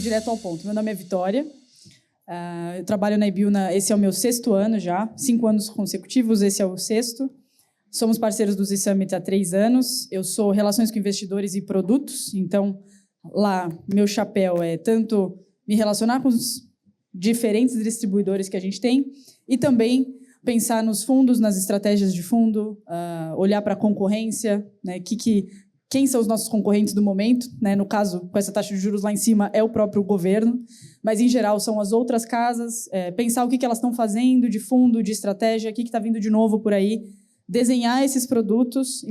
direto ao ponto. Meu nome é Vitória, eu trabalho na Ibiúna, esse é o meu 6º ano já, 5 anos consecutivos, esse é o 6º. Somos parceiros dos e-Summits há 3 anos, eu sou Relações com Investidores e Produtos, então lá meu chapéu é tanto me relacionar com os diferentes distribuidores que a gente tem e também pensar nos fundos, nas estratégias de fundo, olhar para a concorrência, né, quem são os nossos concorrentes do momento, né? No caso, com essa taxa de juros lá em cima, é o próprio governo, mas, em geral, são as outras casas, pensar o que elas estão fazendo de fundo, de estratégia, o que está vindo de novo por aí, desenhar esses produtos,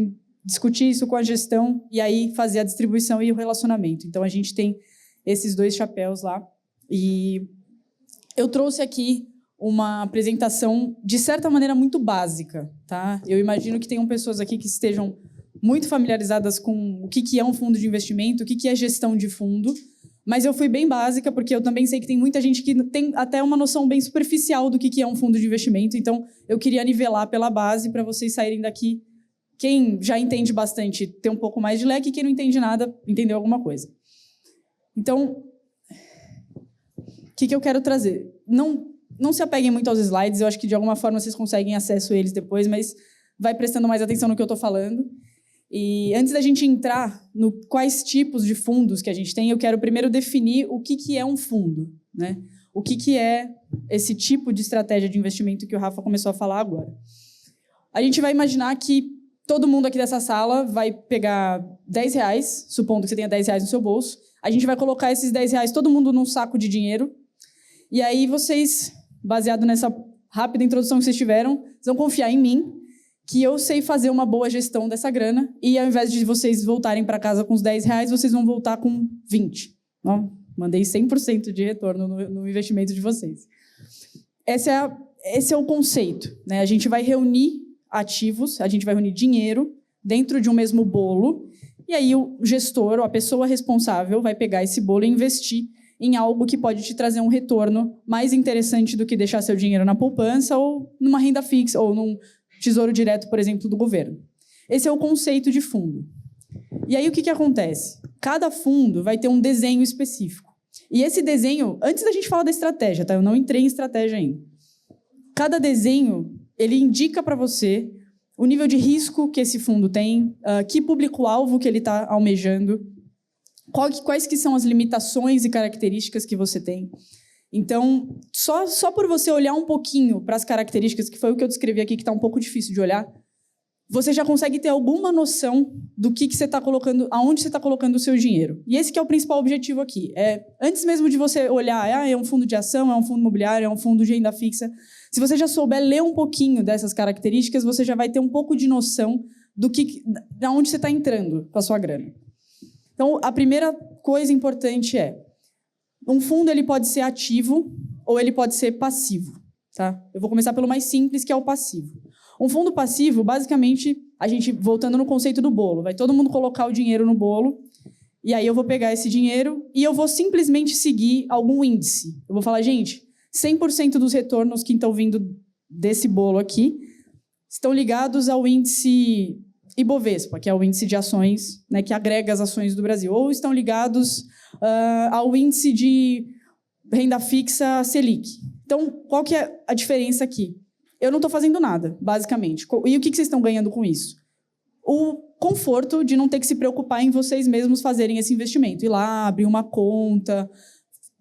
discutir isso com a gestão e aí fazer a distribuição e o relacionamento. Então, a gente tem esses 2 chapéus lá. E eu trouxe aqui uma apresentação, de certa maneira, muito básica, tá? Eu imagino que tenham pessoas aqui que estejam muito familiarizadas com o que é um fundo de investimento, o que é gestão de fundo, mas eu fui bem básica, porque eu também sei que tem muita gente que tem até uma noção bem superficial do que é um fundo de investimento, então eu queria nivelar pela base para vocês saírem daqui. Quem já entende bastante, ter um pouco mais de leque, e quem não entende nada, entendeu alguma coisa. Então, o que eu quero trazer? Não se apeguem muito aos slides, eu acho que de alguma forma vocês conseguem acesso a eles depois, mas vai prestando mais atenção no que eu estou falando. E antes da gente entrar no quais tipos de fundos que a gente tem, eu quero primeiro definir o que é um fundo, né? O que é esse tipo de estratégia de investimento que o Rafa começou a falar agora. A gente vai imaginar que todo mundo aqui dessa sala vai pegar R$10, supondo que você tenha R$10 no seu bolso, a gente vai colocar esses R$10 todo mundo num saco de dinheiro, e aí vocês, baseado nessa rápida introdução que vocês tiveram, vocês vão confiar em mim, que eu sei fazer uma boa gestão dessa grana, e ao invés de vocês voltarem para casa com os R$10, vocês vão voltar com 20. Ó, mandei 100% de retorno no investimento de vocês. Esse é o conceito, né? A gente vai reunir ativos, a gente vai reunir dinheiro dentro de um mesmo bolo, e aí o gestor, ou a pessoa responsável, vai pegar esse bolo e investir em algo que pode te trazer um retorno mais interessante do que deixar seu dinheiro na poupança ou numa renda fixa, ou num tesouro direto, por exemplo, do governo. Esse é o conceito de fundo. E aí o que acontece? Cada fundo vai ter um desenho específico. E esse desenho, antes da gente falar da estratégia, tá? Eu não entrei em estratégia ainda. Cada desenho, ele indica para você o nível de risco que esse fundo tem, que público-alvo que ele está almejando, quais que são as limitações e características que você tem. Então, só por você olhar um pouquinho para as características, que foi o que eu descrevi aqui, que está um pouco difícil de olhar, você já consegue ter alguma noção do que você está colocando, aonde você está colocando o seu dinheiro. E esse que é o principal objetivo aqui. Antes mesmo de você olhar, é um fundo de ação, é um fundo imobiliário, é um fundo de renda fixa, se você já souber ler um pouquinho dessas características, você já vai ter um pouco de noção de onde você está entrando com a sua grana. Então, a primeira coisa importante um fundo ele pode ser ativo ou ele pode ser passivo. Tá? Eu vou começar pelo mais simples, que é o passivo. Um fundo passivo, basicamente, a gente, voltando no conceito do bolo, vai todo mundo colocar o dinheiro no bolo, e aí eu vou pegar esse dinheiro e eu vou simplesmente seguir algum índice. Eu vou falar, gente, 100% dos retornos que estão vindo desse bolo aqui estão ligados ao índice Ibovespa, que é o índice de ações, né, que agrega as ações do Brasil, ou estão ligados ao índice de renda fixa Selic. Então, qual que é a diferença aqui? Eu não estou fazendo nada, basicamente. E o que vocês estão ganhando com isso? O conforto de não ter que se preocupar em vocês mesmos fazerem esse investimento. Ir lá, abrir uma conta,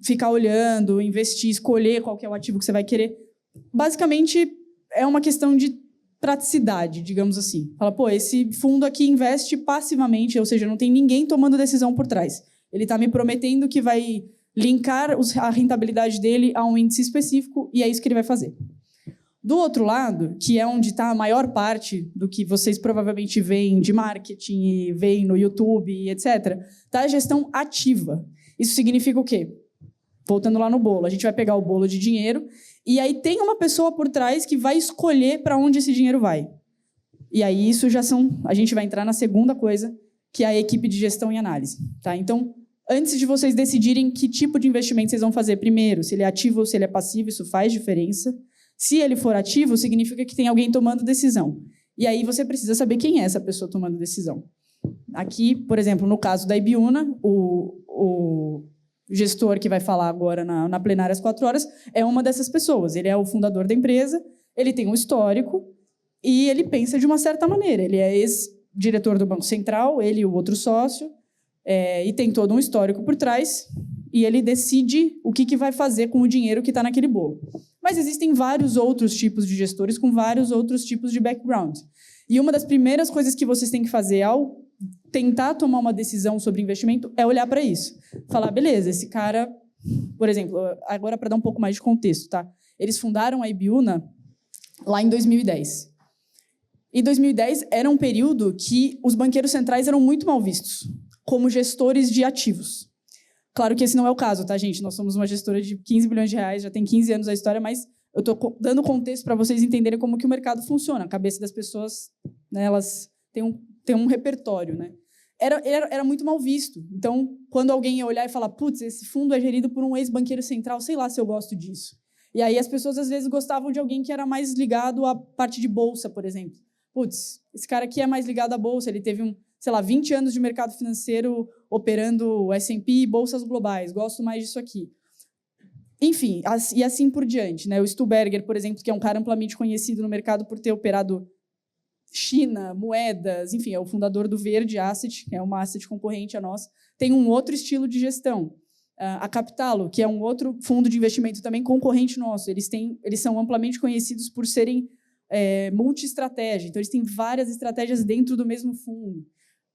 ficar olhando, investir, escolher qual que é o ativo que você vai querer. Basicamente, é uma questão de praticidade, digamos assim. Fala, esse fundo aqui investe passivamente, ou seja, não tem ninguém tomando decisão por trás. Ele está me prometendo que vai linkar a rentabilidade dele a um índice específico, e é isso que ele vai fazer. Do outro lado, que é onde está a maior parte do que vocês provavelmente veem de marketing, e veem no YouTube, etc., está a gestão ativa. Isso significa o quê? Voltando lá no bolo, a gente vai pegar o bolo de dinheiro e aí tem uma pessoa por trás que vai escolher para onde esse dinheiro vai. E aí isso a gente vai entrar na segunda coisa, que é a equipe de gestão e análise. Tá? Então, antes de vocês decidirem que tipo de investimento vocês vão fazer primeiro, se ele é ativo ou se ele é passivo, isso faz diferença. Se ele for ativo, significa que tem alguém tomando decisão. E aí você precisa saber quem é essa pessoa tomando decisão. Aqui, por exemplo, no caso da Ibiúna, o gestor que vai falar agora na plenária às 4 horas é uma dessas pessoas. Ele é o fundador da empresa, ele tem um histórico e ele pensa de uma certa maneira. Ele é ex-diretor do Banco Central, ele e o outro sócio, e tem todo um histórico por trás, e ele decide o que vai fazer com o dinheiro que está naquele bolo. Mas existem vários outros tipos de gestores com vários outros tipos de background. E uma das primeiras coisas que vocês têm que fazer ao tentar tomar uma decisão sobre investimento é olhar para isso. Falar, beleza, esse cara... Por exemplo, agora para dar um pouco mais de contexto, tá? Eles fundaram a Ibiúna lá em 2010. E 2010 era um período que os banqueiros centrais eram muito mal vistos como gestores de ativos. Claro que esse não é o caso, tá, gente? Nós somos uma gestora de 15 bilhões de reais, já tem 15 anos a história, mas eu estou dando contexto para vocês entenderem como que o mercado funciona. A cabeça das pessoas, né, elas têm um repertório, né? Era muito mal visto. Então, quando alguém ia olhar e falar, putz, esse fundo é gerido por um ex-banqueiro central, sei lá se eu gosto disso. E aí as pessoas, às vezes, gostavam de alguém que era mais ligado à parte de bolsa, por exemplo. Putz, esse cara aqui é mais ligado à bolsa, ele teve 20 anos de mercado financeiro operando S&P e bolsas globais, gosto mais disso aqui. Enfim, e assim por diante, né? O Stuberger, por exemplo, que é um cara amplamente conhecido no mercado por ter operado China, moedas, enfim, é o fundador do Verde Asset, que é uma asset concorrente a nós, tem um outro estilo de gestão. A Capitalo, que é um outro fundo de investimento também concorrente nosso, eles são amplamente conhecidos por serem multi-estratégia, então eles têm várias estratégias dentro do mesmo fundo,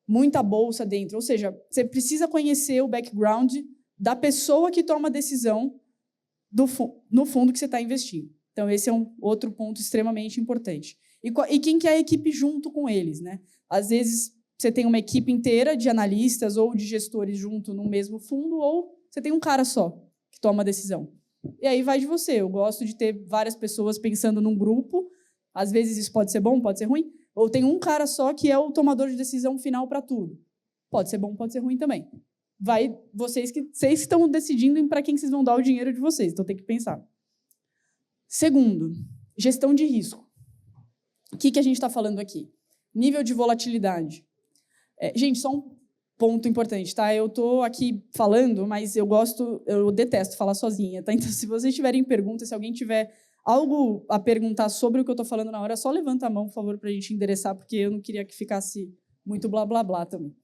muita bolsa dentro, ou seja, você precisa conhecer o background da pessoa que toma a decisão no fundo que você está investindo. Então, esse é um outro ponto extremamente importante. E quem que é a equipe junto com eles, né? Às vezes, você tem uma equipe inteira de analistas ou de gestores junto no mesmo fundo, ou você tem um cara só que toma a decisão. E aí vai de você. Eu gosto de ter várias pessoas pensando num grupo. Às vezes, isso pode ser bom, pode ser ruim. Ou tem um cara só que é o tomador de decisão final para tudo. Pode ser bom, pode ser ruim também. Vocês estão decidindo para quem vocês vão dar o dinheiro de vocês, então tem que pensar. Segundo, gestão de risco. O que a gente está falando aqui? Nível de volatilidade. Gente, só um ponto importante, tá? Eu estou aqui falando, mas eu detesto falar sozinha, tá? Então, se vocês tiverem perguntas, se alguém tiver algo a perguntar sobre o que eu estou falando na hora, só levanta a mão, por favor, para a gente endereçar, porque eu não queria que ficasse muito blá, blá, blá também.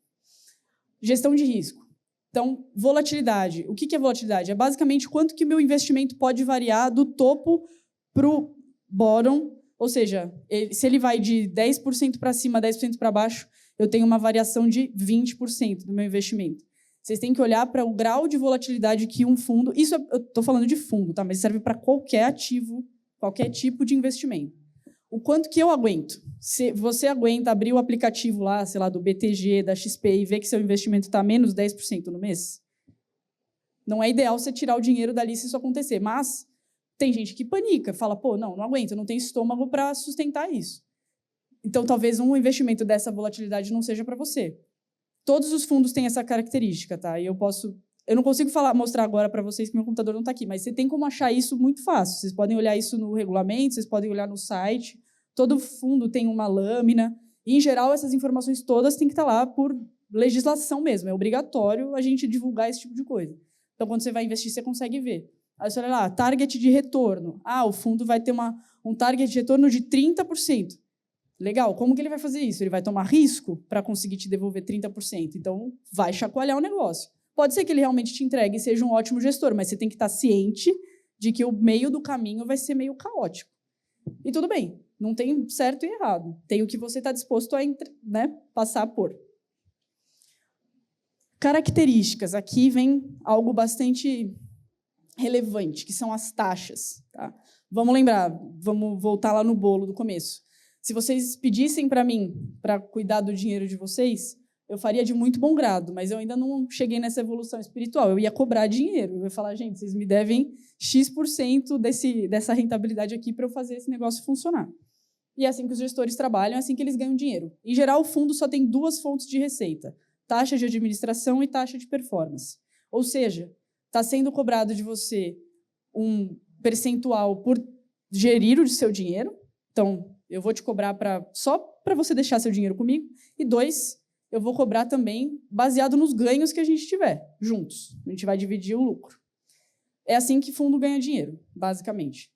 Gestão de risco. Então, volatilidade. O que é volatilidade? É basicamente quanto que o meu investimento pode variar do topo para o bottom, ou seja, se ele vai de 10% para cima, 10% para baixo, eu tenho uma variação de 20% do meu investimento. Vocês têm que olhar para o grau de volatilidade que um fundo... Isso eu estou falando de fundo, tá? Mas serve para qualquer ativo, qualquer tipo de investimento. O quanto que eu aguento? Se você aguenta abrir o aplicativo lá, sei lá, do BTG, da XP e ver que seu investimento está menos 10% no mês, não é ideal você tirar o dinheiro dali se isso acontecer. Mas tem gente que panica, fala, pô, não aguento, eu não tenho estômago para sustentar isso. Então, talvez um investimento dessa volatilidade não seja para você. Todos os fundos têm essa característica, tá? E eu não consigo mostrar agora para vocês que meu computador não está aqui, mas você tem como achar isso muito fácil. Vocês podem olhar isso no regulamento, vocês podem olhar no site. Todo fundo tem uma lâmina. E, em geral, essas informações todas têm que estar lá por legislação mesmo. É obrigatório a gente divulgar esse tipo de coisa. Então, quando você vai investir, você consegue ver. Aí você olha lá, target de retorno. O fundo vai ter um target de retorno de 30%. Legal, como que ele vai fazer isso? Ele vai tomar risco para conseguir te devolver 30%. Então, vai chacoalhar o negócio. Pode ser que ele realmente te entregue e seja um ótimo gestor, mas você tem que estar ciente de que o meio do caminho vai ser meio caótico. E tudo bem, não tem certo e errado. Tem o que você está disposto a passar por. Características. Aqui vem algo bastante relevante, que são as taxas. Tá? Vamos lembrar, vamos voltar lá no bolo do começo. Se vocês pedissem para mim para cuidar do dinheiro de vocês, eu faria de muito bom grado, mas eu ainda não cheguei nessa evolução espiritual. Eu ia cobrar dinheiro. Eu ia falar, gente, vocês me devem X% dessa rentabilidade aqui para eu fazer esse negócio funcionar. E é assim que os gestores trabalham, é assim que eles ganham dinheiro. Em geral, o fundo só tem 2 fontes de receita: taxa de administração e taxa de performance. Ou seja, está sendo cobrado de você um percentual por gerir o seu dinheiro. Então, eu vou te cobrar só para você deixar seu dinheiro comigo. E 2, eu vou cobrar também baseado nos ganhos que a gente tiver, juntos. A gente vai dividir o lucro. É assim que fundo ganha dinheiro, basicamente.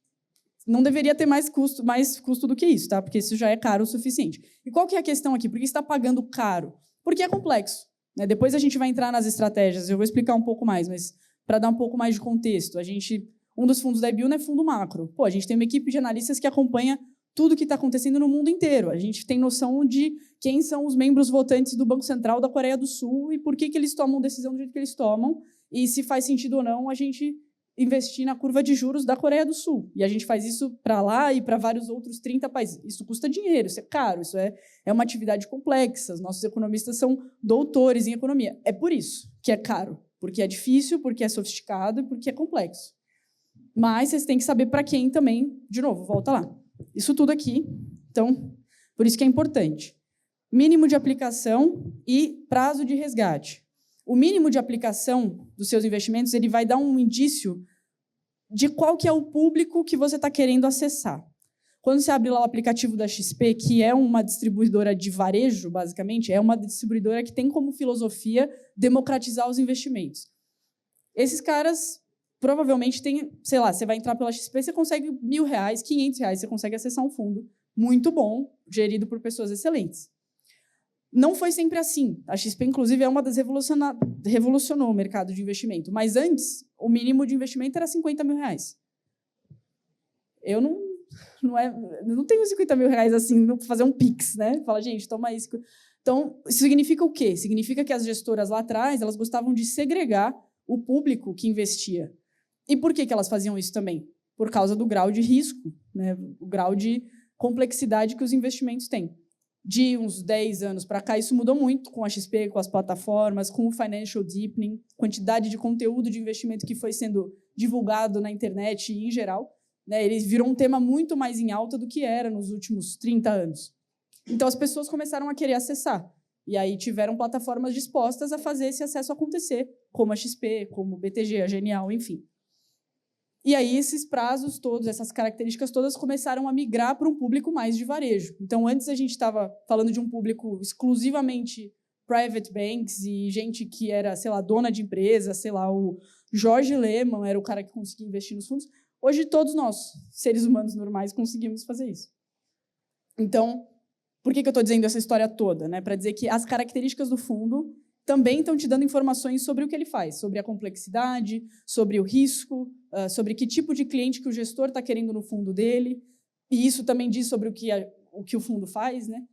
Não deveria ter mais custo do que isso, tá? Porque isso já é caro o suficiente. E qual que é a questão aqui? Por que você está pagando caro? Porque é complexo, né? Depois a gente vai entrar nas estratégias, eu vou explicar um pouco mais, mas para dar um pouco mais de contexto, um dos fundos da IBIUNA é fundo macro. Pô, a gente tem uma equipe de analistas que acompanha tudo que está acontecendo no mundo inteiro. A gente tem noção de quem são os membros votantes do Banco Central da Coreia do Sul e por que eles tomam decisão do jeito que eles tomam, e se faz sentido ou não a gente investir na curva de juros da Coreia do Sul. E a gente faz isso para lá e para vários outros 30 países. Isso custa dinheiro, isso é caro, isso é uma atividade complexa. Os nossos economistas são doutores em economia. É por isso que é caro, porque é difícil, porque é sofisticado e porque é complexo. Mas vocês têm que saber para quem também, de novo, volta lá. Isso tudo aqui, então, por isso que é importante. Mínimo de aplicação e prazo de resgate. O mínimo de aplicação dos seus investimentos ele vai dar um indício de qual que é o público que você está querendo acessar. Quando você abre lá o aplicativo da XP, que é uma distribuidora de varejo, basicamente, é uma distribuidora que tem como filosofia democratizar os investimentos. Esses caras provavelmente têm, sei lá, você vai entrar pela XP, você consegue R$1.000, R$500, você consegue acessar um fundo muito bom, gerido por pessoas excelentes. Não foi sempre assim. A XP, inclusive, é uma das revolucionou o mercado de investimento. Mas antes, o mínimo de investimento era R$50.000. Eu não tenho R$50.000 assim, para fazer um Pix, né? Fala, gente, toma isso. Então, isso significa o quê? Significa que as gestoras lá atrás elas gostavam de segregar o público que investia. E por que elas faziam isso também? Por causa do grau de risco, né? O grau de complexidade que os investimentos têm. De uns 10 anos para cá, isso mudou muito com a XP, com as plataformas, com o Financial Deepening, quantidade de conteúdo de investimento que foi sendo divulgado na internet e em geral. Né, ele virou um tema muito mais em alta do que era nos últimos 30 anos. Então, as pessoas começaram a querer acessar. E aí tiveram plataformas dispostas a fazer esse acesso acontecer, como a XP, como o BTG, a Genial, enfim. E aí esses prazos todos, essas características todas começaram a migrar para um público mais de varejo. Então, antes a gente estava falando de um público exclusivamente private banks e gente que era, sei lá, dona de empresa, sei lá, o Jorge Lehmann era o cara que conseguia investir nos fundos. Hoje, todos nós, seres humanos normais, conseguimos fazer isso. Então, por que eu estou dizendo essa história toda? Né? Para dizer que as características do fundo também estão te dando informações sobre o que ele faz, sobre a complexidade, sobre o risco, sobre que tipo de cliente que o gestor está querendo no fundo dele, e isso também diz sobre o que o fundo faz. Né?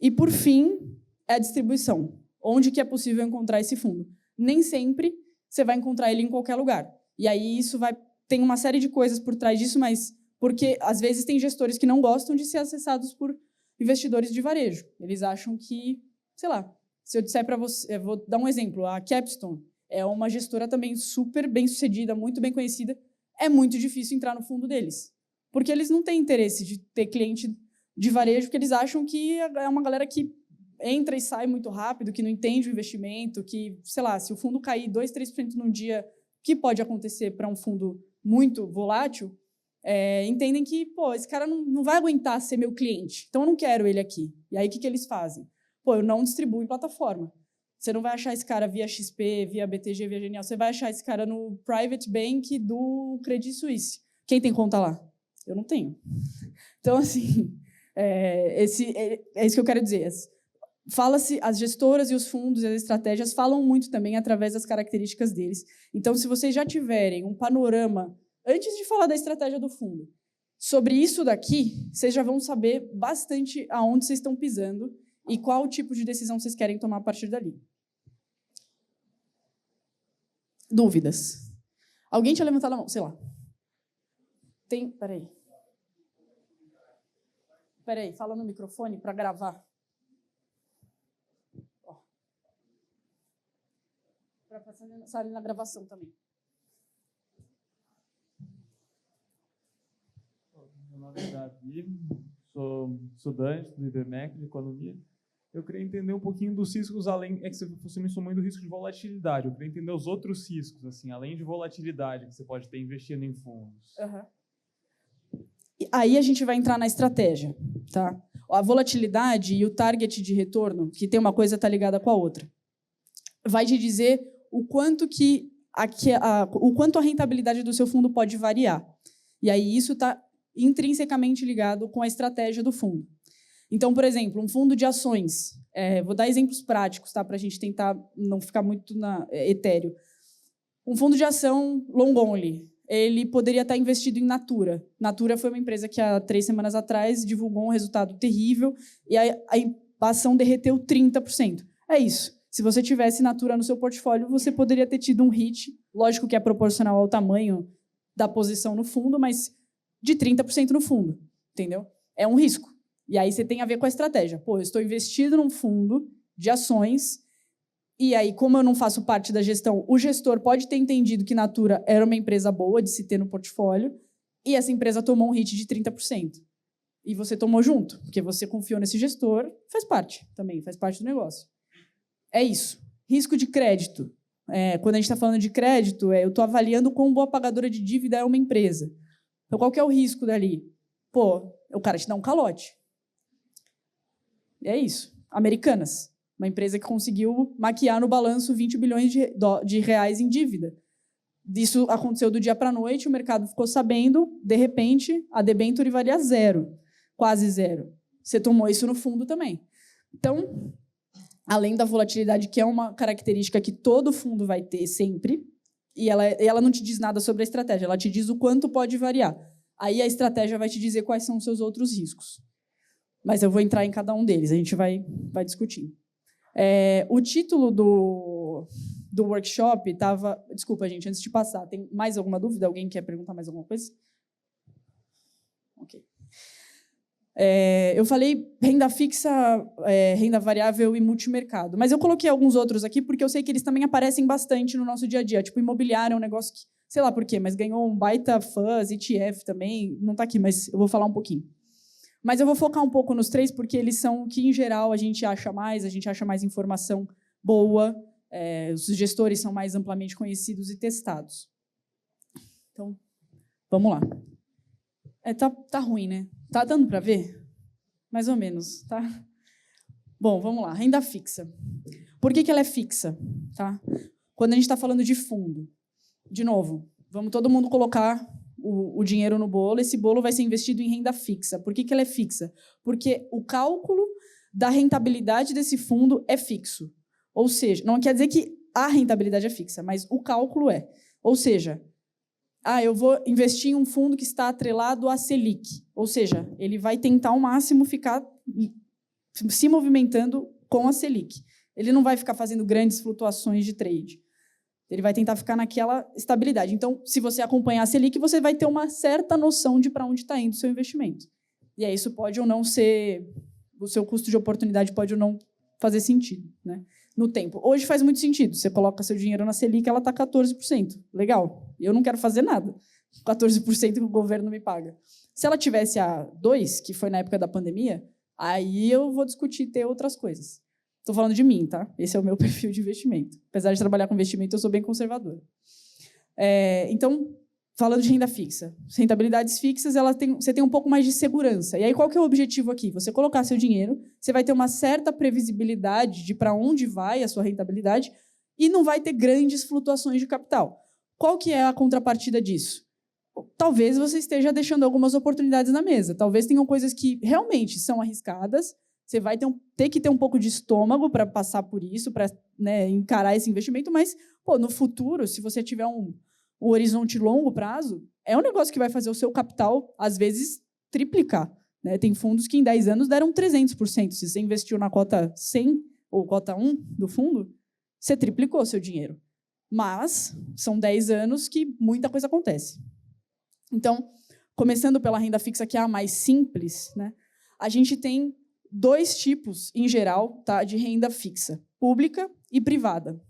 E, por fim, é a distribuição. Onde que é possível encontrar esse fundo? Nem sempre você vai encontrar ele em qualquer lugar. E aí isso tem uma série de coisas por trás disso, mas porque, às vezes, tem gestores que não gostam de ser acessados por investidores de varejo. Eles acham que, sei lá, se eu disser para você, eu vou dar um exemplo, a Capstone é uma gestora também super bem-sucedida, muito bem conhecida, é muito difícil entrar no fundo deles, porque eles não têm interesse de ter cliente de varejo, porque eles acham que é uma galera que entra e sai muito rápido, que não entende o investimento, que, sei lá, se o fundo cair 2%, 3% num dia, o que pode acontecer para um fundo muito volátil, entendem que, pô, esse cara não vai aguentar ser meu cliente, então eu não quero ele aqui. E aí, o que eles fazem? Pô, eu não distribuo em plataforma. Você não vai achar esse cara via XP, via BTG, via Genial. Você vai achar esse cara no Private Bank do Credit Suisse. Quem tem conta lá? Eu não tenho. Então, assim, é isso que eu quero dizer. Fala-se, as gestoras e os fundos e as estratégias falam muito também através das características deles. Então, se vocês já tiverem um panorama, antes de falar da estratégia do fundo, sobre isso daqui, vocês já vão saber bastante aonde vocês estão pisando e qual tipo de decisão vocês querem tomar a partir dali. Dúvidas? Alguém tinha levantado a mão? Sei lá. Peraí, fala no microfone para gravar. Para passar ali na gravação também. Meu nome é Davi, sou estudante do IBMEC de Economia. Eu queria entender um pouquinho dos riscos, além que você mencionou muito do risco de volatilidade. Eu queria entender os outros riscos, assim, além de volatilidade que você pode ter investindo em fundos. Uhum. Aí a gente vai entrar na estratégia, tá? A volatilidade e o target de retorno, que tem uma coisa tá ligada com a outra, vai te dizer o quanto a rentabilidade do seu fundo pode variar. E aí isso está intrinsecamente ligado com a estratégia do fundo. Então, por exemplo, um fundo de ações, vou dar exemplos práticos, tá, para a gente tentar não ficar muito etéreo. Um fundo de ação long only, ele poderia estar investido em Natura. Natura foi uma empresa que, há 3 semanas atrás, divulgou um resultado terrível e a ação derreteu 30%. É isso. Se você tivesse Natura no seu portfólio, você poderia ter tido um hit, lógico que é proporcional ao tamanho da posição no fundo, mas de 30% no fundo, entendeu? É um risco. E aí você tem a ver com a estratégia. Pô, eu estou investido num fundo de ações, e aí, como eu não faço parte da gestão, o gestor pode ter entendido que Natura era uma empresa boa de se ter no portfólio, e essa empresa tomou um hit de 30%. E você tomou junto, porque você confiou nesse gestor, faz parte do negócio. É isso. Risco de crédito. Quando a gente está falando de crédito, eu estou avaliando quão boa pagadora de dívida é uma empresa. Então, qual que é o risco dali? Pô, o cara te dá um calote. É isso. Americanas. Uma empresa que conseguiu maquiar no balanço 20 bilhões de reais em dívida. Isso aconteceu do dia para a noite, o mercado ficou sabendo, de repente, a debênture valia 0, quase 0. Você tomou isso no fundo também. Então, além da volatilidade, que é uma característica que todo fundo vai ter sempre, e ela não te diz nada sobre a estratégia, ela te diz o quanto pode variar. Aí a estratégia vai te dizer quais são os seus outros riscos. Mas eu vou entrar em cada um deles, a gente vai discutir. O título do workshop estava... Desculpa, gente, antes de passar, tem mais alguma dúvida? Alguém quer perguntar mais alguma coisa? Ok. Eu falei renda fixa, renda variável e multimercado. Mas eu coloquei alguns outros aqui porque eu sei que eles também aparecem bastante no nosso dia a dia. Tipo, imobiliário é um negócio que, sei lá por quê, mas ganhou um baita fuzz, ETF também. Não está aqui, mas eu vou falar um pouquinho. Mas eu vou focar um pouco nos 3 porque eles são que, em geral, a gente acha mais informação boa, os gestores são mais amplamente conhecidos e testados. Então, vamos lá. Tá ruim, né? Tá dando para ver? Mais ou menos, tá? Bom, vamos lá. Renda fixa. Por que ela é fixa? Tá? Quando a gente está falando de fundo, de novo, vamos todo mundo colocar o dinheiro no bolo, esse bolo vai ser investido em renda fixa. Por que ela é fixa? Porque o cálculo da rentabilidade desse fundo é fixo. Ou seja, não quer dizer que a rentabilidade é fixa, mas o cálculo é. Ou seja, eu vou investir em um fundo que está atrelado à Selic. Ou seja, ele vai tentar ao máximo ficar se movimentando com a Selic. Ele não vai ficar fazendo grandes flutuações de trade. Ele vai tentar ficar naquela estabilidade. Então, se você acompanhar a Selic, você vai ter uma certa noção de para onde está indo o seu investimento. E aí isso pode ou não ser... O seu custo de oportunidade pode ou não fazer sentido, né? No tempo. Hoje faz muito sentido. Você coloca seu dinheiro na Selic, ela está 14%. Legal. Eu não quero fazer nada. 14% que o governo me paga. Se ela tivesse a 2%, que foi na época da pandemia, aí eu vou discutir ter outras coisas. Estou falando de mim, tá? Esse é o meu perfil de investimento. Apesar de trabalhar com investimento, eu sou bem conservadora. Então, falando de renda fixa, rentabilidades fixas, você tem um pouco mais de segurança. E aí, qual que é o objetivo aqui? Você colocar seu dinheiro, você vai ter uma certa previsibilidade de para onde vai a sua rentabilidade e não vai ter grandes flutuações de capital. Qual que é a contrapartida disso? Talvez você esteja deixando algumas oportunidades na mesa. Talvez tenham coisas que realmente são arriscadas. Você vai ter que ter um pouco de estômago para passar por isso, para, né, encarar esse investimento, mas no futuro, se você tiver um horizonte longo prazo, é um negócio que vai fazer o seu capital, às vezes, triplicar. Né? Tem fundos que em 10 anos deram 300%. Se você investiu na cota 100 ou cota 1 do fundo, você triplicou seu dinheiro. Mas são 10 anos que muita coisa acontece. Então, começando pela renda fixa, que é a mais simples, né, a gente tem 2 tipos, em geral, tá, de renda fixa, pública e privada.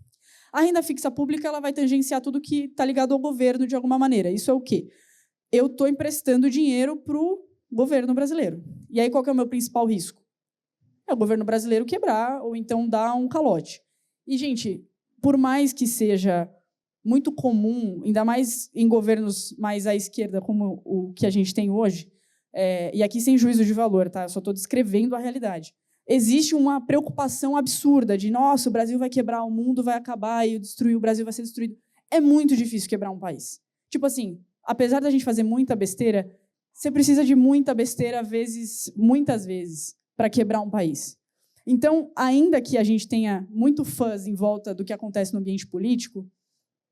A renda fixa pública ela vai tangenciar tudo que está ligado ao governo de alguma maneira. Isso é o quê? Eu estou emprestando dinheiro para o governo brasileiro. E aí, qual que é o meu principal risco? É o governo brasileiro quebrar ou então dar um calote. E, gente, por mais que seja muito comum, ainda mais em governos mais à esquerda, como o que a gente tem hoje, e aqui sem juízo de valor, tá? Eu só estou descrevendo a realidade. Existe uma preocupação absurda de, nossa, o Brasil vai quebrar, o mundo vai acabar e o Brasil vai ser destruído. É muito difícil quebrar um país. Tipo assim, apesar da gente fazer muita besteira, você precisa de muita besteira, muitas vezes, para quebrar um país. Então, ainda que a gente tenha muito fuzz em volta do que acontece no ambiente político,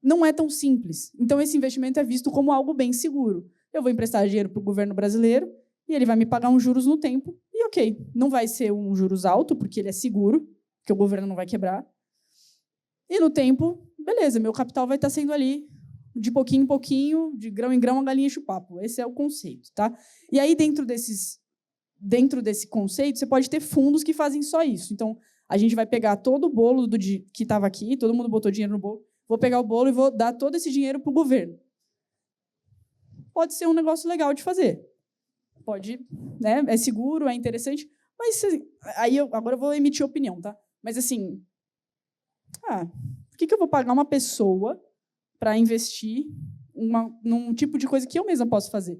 não é tão simples. Então, esse investimento é visto como algo bem seguro. Eu vou emprestar dinheiro para o governo brasileiro e ele vai me pagar uns juros no tempo. E ok, não vai ser um juros alto, porque ele é seguro, porque o governo não vai quebrar. E no tempo, beleza, meu capital vai estar sendo ali, de pouquinho em pouquinho, de grão em grão, a galinha enche o papo. Esse é o conceito. Tá? E aí, dentro desse conceito, você pode ter fundos que fazem só isso. Então, a gente vai pegar todo o bolo que estava aqui, todo mundo botou dinheiro no bolo, vou pegar o bolo e vou dar todo esse dinheiro para o governo. Pode ser um negócio legal de fazer. Pode, né? É seguro, é interessante, mas aí agora eu vou emitir opinião, tá? Mas assim, por que eu vou pagar uma pessoa para investir num tipo de coisa que eu mesma posso fazer?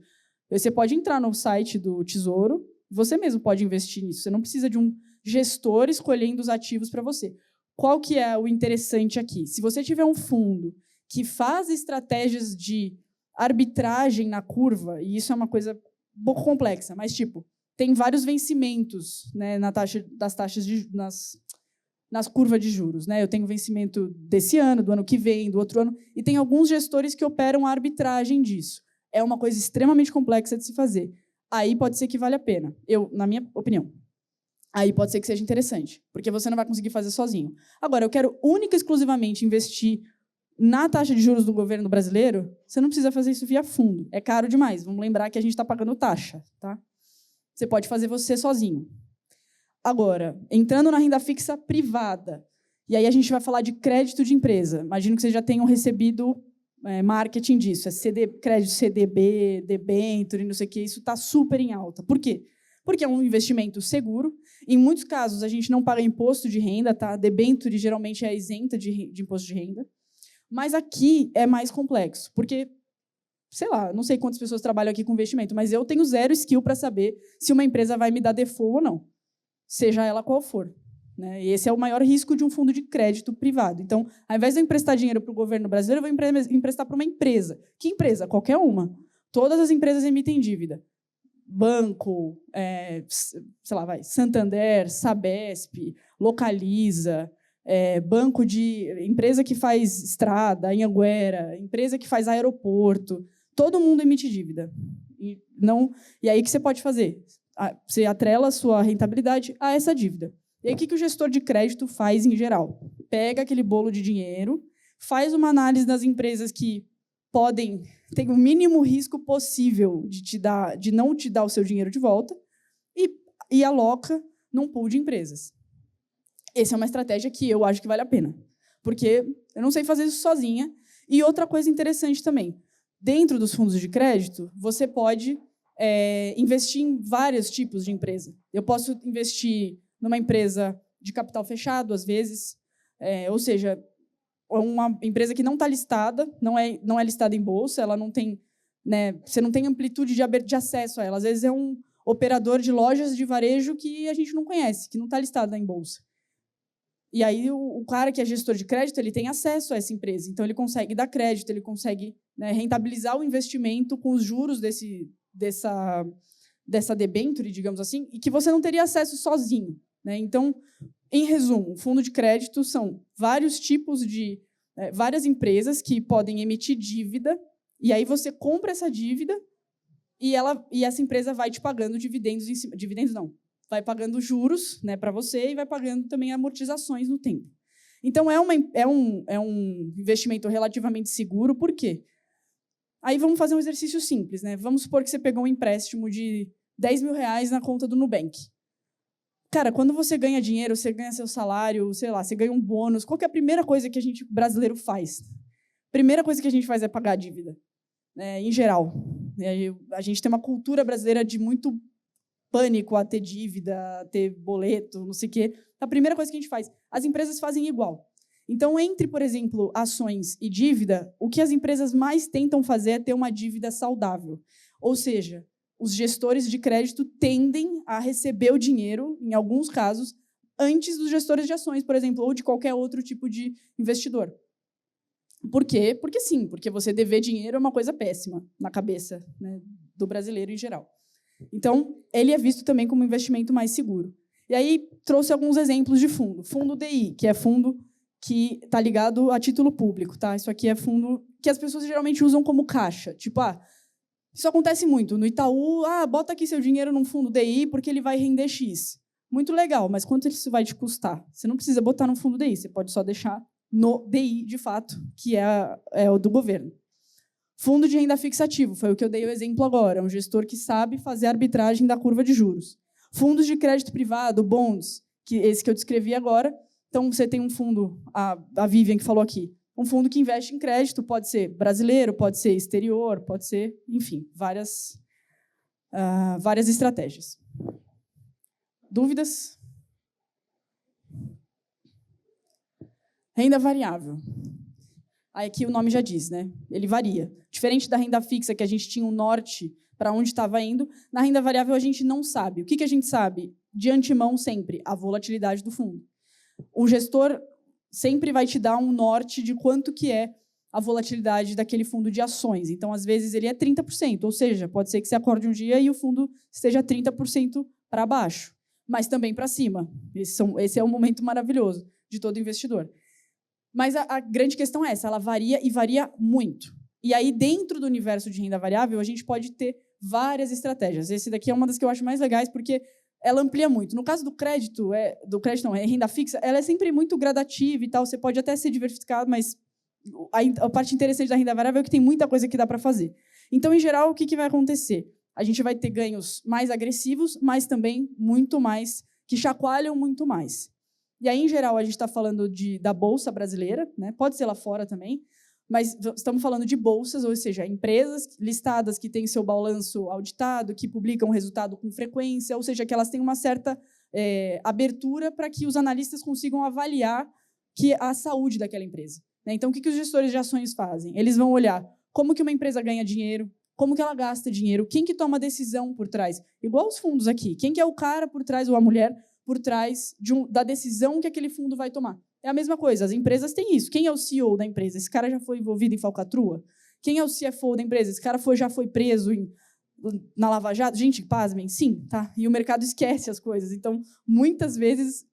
Você pode entrar no site do Tesouro, você mesmo pode investir nisso. Você não precisa de um gestor escolhendo os ativos para você. Qual que é o interessante aqui? Se você tiver um fundo que faz estratégias de arbitragem na curva, e isso é uma coisa um pouco complexa, mas tipo, tem vários vencimentos, né, das taxas nas curvas de juros, né? Eu tenho vencimento desse ano, do ano que vem, do outro ano, e tem alguns gestores que operam a arbitragem disso. É uma coisa extremamente complexa de se fazer. Aí pode ser que vale a pena, na minha opinião. Aí pode ser que seja interessante, porque você não vai conseguir fazer sozinho. Agora, eu quero única e exclusivamente investir na taxa de juros do governo brasileiro, você não precisa fazer isso via fundo. É caro demais. Vamos lembrar que a gente está pagando taxa. Tá? Você pode fazer você sozinho. Agora, entrando na renda fixa privada, e aí a gente vai falar de crédito de empresa. Imagino que vocês já tenham recebido marketing disso. É crédito CDB, debênture, não sei o quê. Isso está super em alta. Por quê? Porque é um investimento seguro. Em muitos casos, a gente não paga imposto de renda. Tá? Debênture geralmente é isenta de imposto de renda. Mas aqui é mais complexo, porque, sei lá, não sei quantas pessoas trabalham aqui com investimento, mas eu tenho zero skill para saber se uma empresa vai me dar default ou não, seja ela qual for. Né? E esse é o maior risco de um fundo de crédito privado. Então, ao invés de eu emprestar dinheiro para o governo brasileiro, eu vou emprestar para uma empresa. Que empresa? Qualquer uma. Todas as empresas emitem dívida. Banco, sei lá, Santander, Sabesp, Localiza, banco de empresa que faz estrada, Anhanguera, empresa que faz aeroporto, todo mundo emite dívida. E aí o que você pode fazer? Você atrela a sua rentabilidade a essa dívida. E aí o que o gestor de crédito faz em geral? Pega aquele bolo de dinheiro, faz uma análise das empresas que ter o mínimo risco possível de não te dar o seu dinheiro de volta e aloca num pool de empresas. Essa é uma estratégia que eu acho que vale a pena, porque eu não sei fazer isso sozinha. E outra coisa interessante também, dentro dos fundos de crédito, você pode investir em vários tipos de empresa. Eu posso investir numa empresa de capital fechado, às vezes, ou seja, uma empresa que não está listada, não é listada em bolsa, ela não tem, né, você não tem amplitude de acesso a ela. Às vezes é um operador de lojas de varejo que a gente não conhece, que não está listado em bolsa. E aí o cara que é gestor de crédito, ele tem acesso a essa empresa, então ele consegue dar crédito, ele consegue, né, rentabilizar o investimento com os juros dessa debênture, digamos assim, e que você não teria acesso sozinho. Né? Então, em resumo, o fundo de crédito são vários tipos de várias empresas que podem emitir dívida, e aí você compra essa dívida e essa empresa vai te pagando dividendos em cima. Dividendos não. Vai pagando juros, né, para você e vai pagando também amortizações no tempo. Então, é um investimento relativamente seguro. Por quê? Aí vamos fazer um exercício simples. Né? Vamos supor que você pegou um empréstimo de R$10.000 na conta do Nubank. Cara, quando você ganha dinheiro, você ganha seu salário, sei lá, você ganha um bônus, qual que é a primeira coisa que a gente brasileiro faz? Primeira coisa que a gente faz é pagar a dívida, né, em geral. A gente tem uma cultura brasileira de muito pânico a ter dívida, a ter boleto, não sei o quê. A primeira coisa que a gente faz, as empresas fazem igual. Então, entre, por exemplo, ações e dívida, o que as empresas mais tentam fazer é ter uma dívida saudável. Ou seja, os gestores de crédito tendem a receber o dinheiro, em alguns casos, antes dos gestores de ações, por exemplo, ou de qualquer outro tipo de investidor. Por quê? Porque sim, porque você dever dinheiro é uma coisa péssima na cabeça, né, do brasileiro em geral. Então, ele é visto também como um investimento mais seguro. E aí, trouxe alguns exemplos de fundo. Fundo DI, que é fundo que está ligado a título público. Tá? Isso aqui é fundo que as pessoas geralmente usam como caixa. Tipo, isso acontece muito. No Itaú, bota aqui seu dinheiro num fundo DI porque ele vai render X. Muito legal, mas quanto isso vai te custar? Você não precisa botar no fundo DI, você pode só deixar no DI, de fato, que é o do governo. Fundo de renda fixa ativo, foi o que eu dei o exemplo agora. É um gestor que sabe fazer a arbitragem da curva de juros. Fundos de crédito privado, bonds, esse que eu descrevi agora. Então, você tem um fundo, a Vivian que falou aqui, um fundo que investe em crédito, pode ser brasileiro, pode ser exterior, pode ser, enfim, várias estratégias. Dúvidas? Renda variável. Aí aqui o nome já diz, né? Ele varia. Diferente da renda fixa, que a gente tinha um norte para onde estava indo, na renda variável a gente não sabe. O que a gente sabe? De antemão, sempre, a volatilidade do fundo. O gestor sempre vai te dar um norte de quanto que é a volatilidade daquele fundo de ações. Então, às vezes, ele é 30%, ou seja, pode ser que você acorde um dia e o fundo esteja 30% para baixo, mas também para cima. Esse é um momento maravilhoso de todo investidor. Mas a grande questão é essa, ela varia e varia muito. E aí, dentro do universo de renda variável, a gente pode ter várias estratégias. Esse daqui é uma das que eu acho mais legais, porque ela amplia muito. No caso do crédito, renda fixa, ela é sempre muito gradativa e tal, você pode até ser diversificado, mas a parte interessante da renda variável é que tem muita coisa que dá para fazer. Então, em geral, o que vai acontecer? A gente vai ter ganhos mais agressivos, mas também muito mais, que chacoalham muito mais. E aí, em geral, a gente está falando da Bolsa brasileira, né? Pode ser lá fora também, mas estamos falando de bolsas, ou seja, empresas listadas que têm seu balanço auditado, que publicam resultado com frequência, ou seja, que elas têm uma certa abertura para que os analistas consigam avaliar a saúde daquela empresa. Né? Então, o que os gestores de ações fazem? Eles vão olhar como que uma empresa ganha dinheiro, como que ela gasta dinheiro, quem que toma a decisão por trás. Igual os fundos aqui, quem que é o cara por trás, ou a mulher, por trás da decisão que aquele fundo vai tomar. É a mesma coisa, as empresas têm isso. Quem é o CEO da empresa? Esse cara já foi envolvido em falcatrua? Quem é o CFO da empresa? Esse cara já foi preso na Lava Jato? Gente, pasmem, sim, tá? E o mercado esquece as coisas. Então, muitas vezes,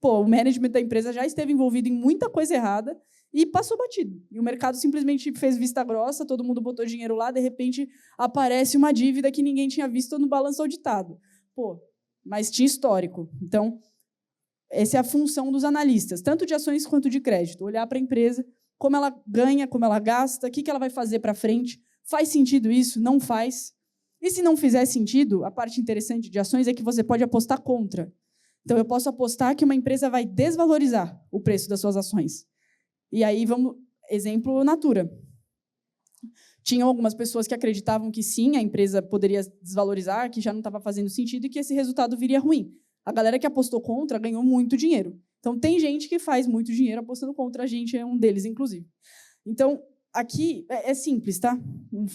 o management da empresa já esteve envolvido em muita coisa errada e passou batido. E o mercado simplesmente fez vista grossa, todo mundo botou dinheiro lá, de repente aparece uma dívida que ninguém tinha visto no balanço auditado. Mas tinha histórico. Então, essa é a função dos analistas, tanto de ações quanto de crédito. Olhar para a empresa, como ela ganha, como ela gasta, o que ela vai fazer para frente. Faz sentido isso? Não faz? E se não fizer sentido, a parte interessante de ações é que você pode apostar contra. Então, eu posso apostar que uma empresa vai desvalorizar o preço das suas ações. E aí, exemplo, Natura. Tinham algumas pessoas que acreditavam que sim, a empresa poderia desvalorizar, que já não estava fazendo sentido e que esse resultado viria ruim. A galera que apostou contra ganhou muito dinheiro. Então, tem gente que faz muito dinheiro apostando contra, a gente é um deles, inclusive. Então, aqui é simples, tá?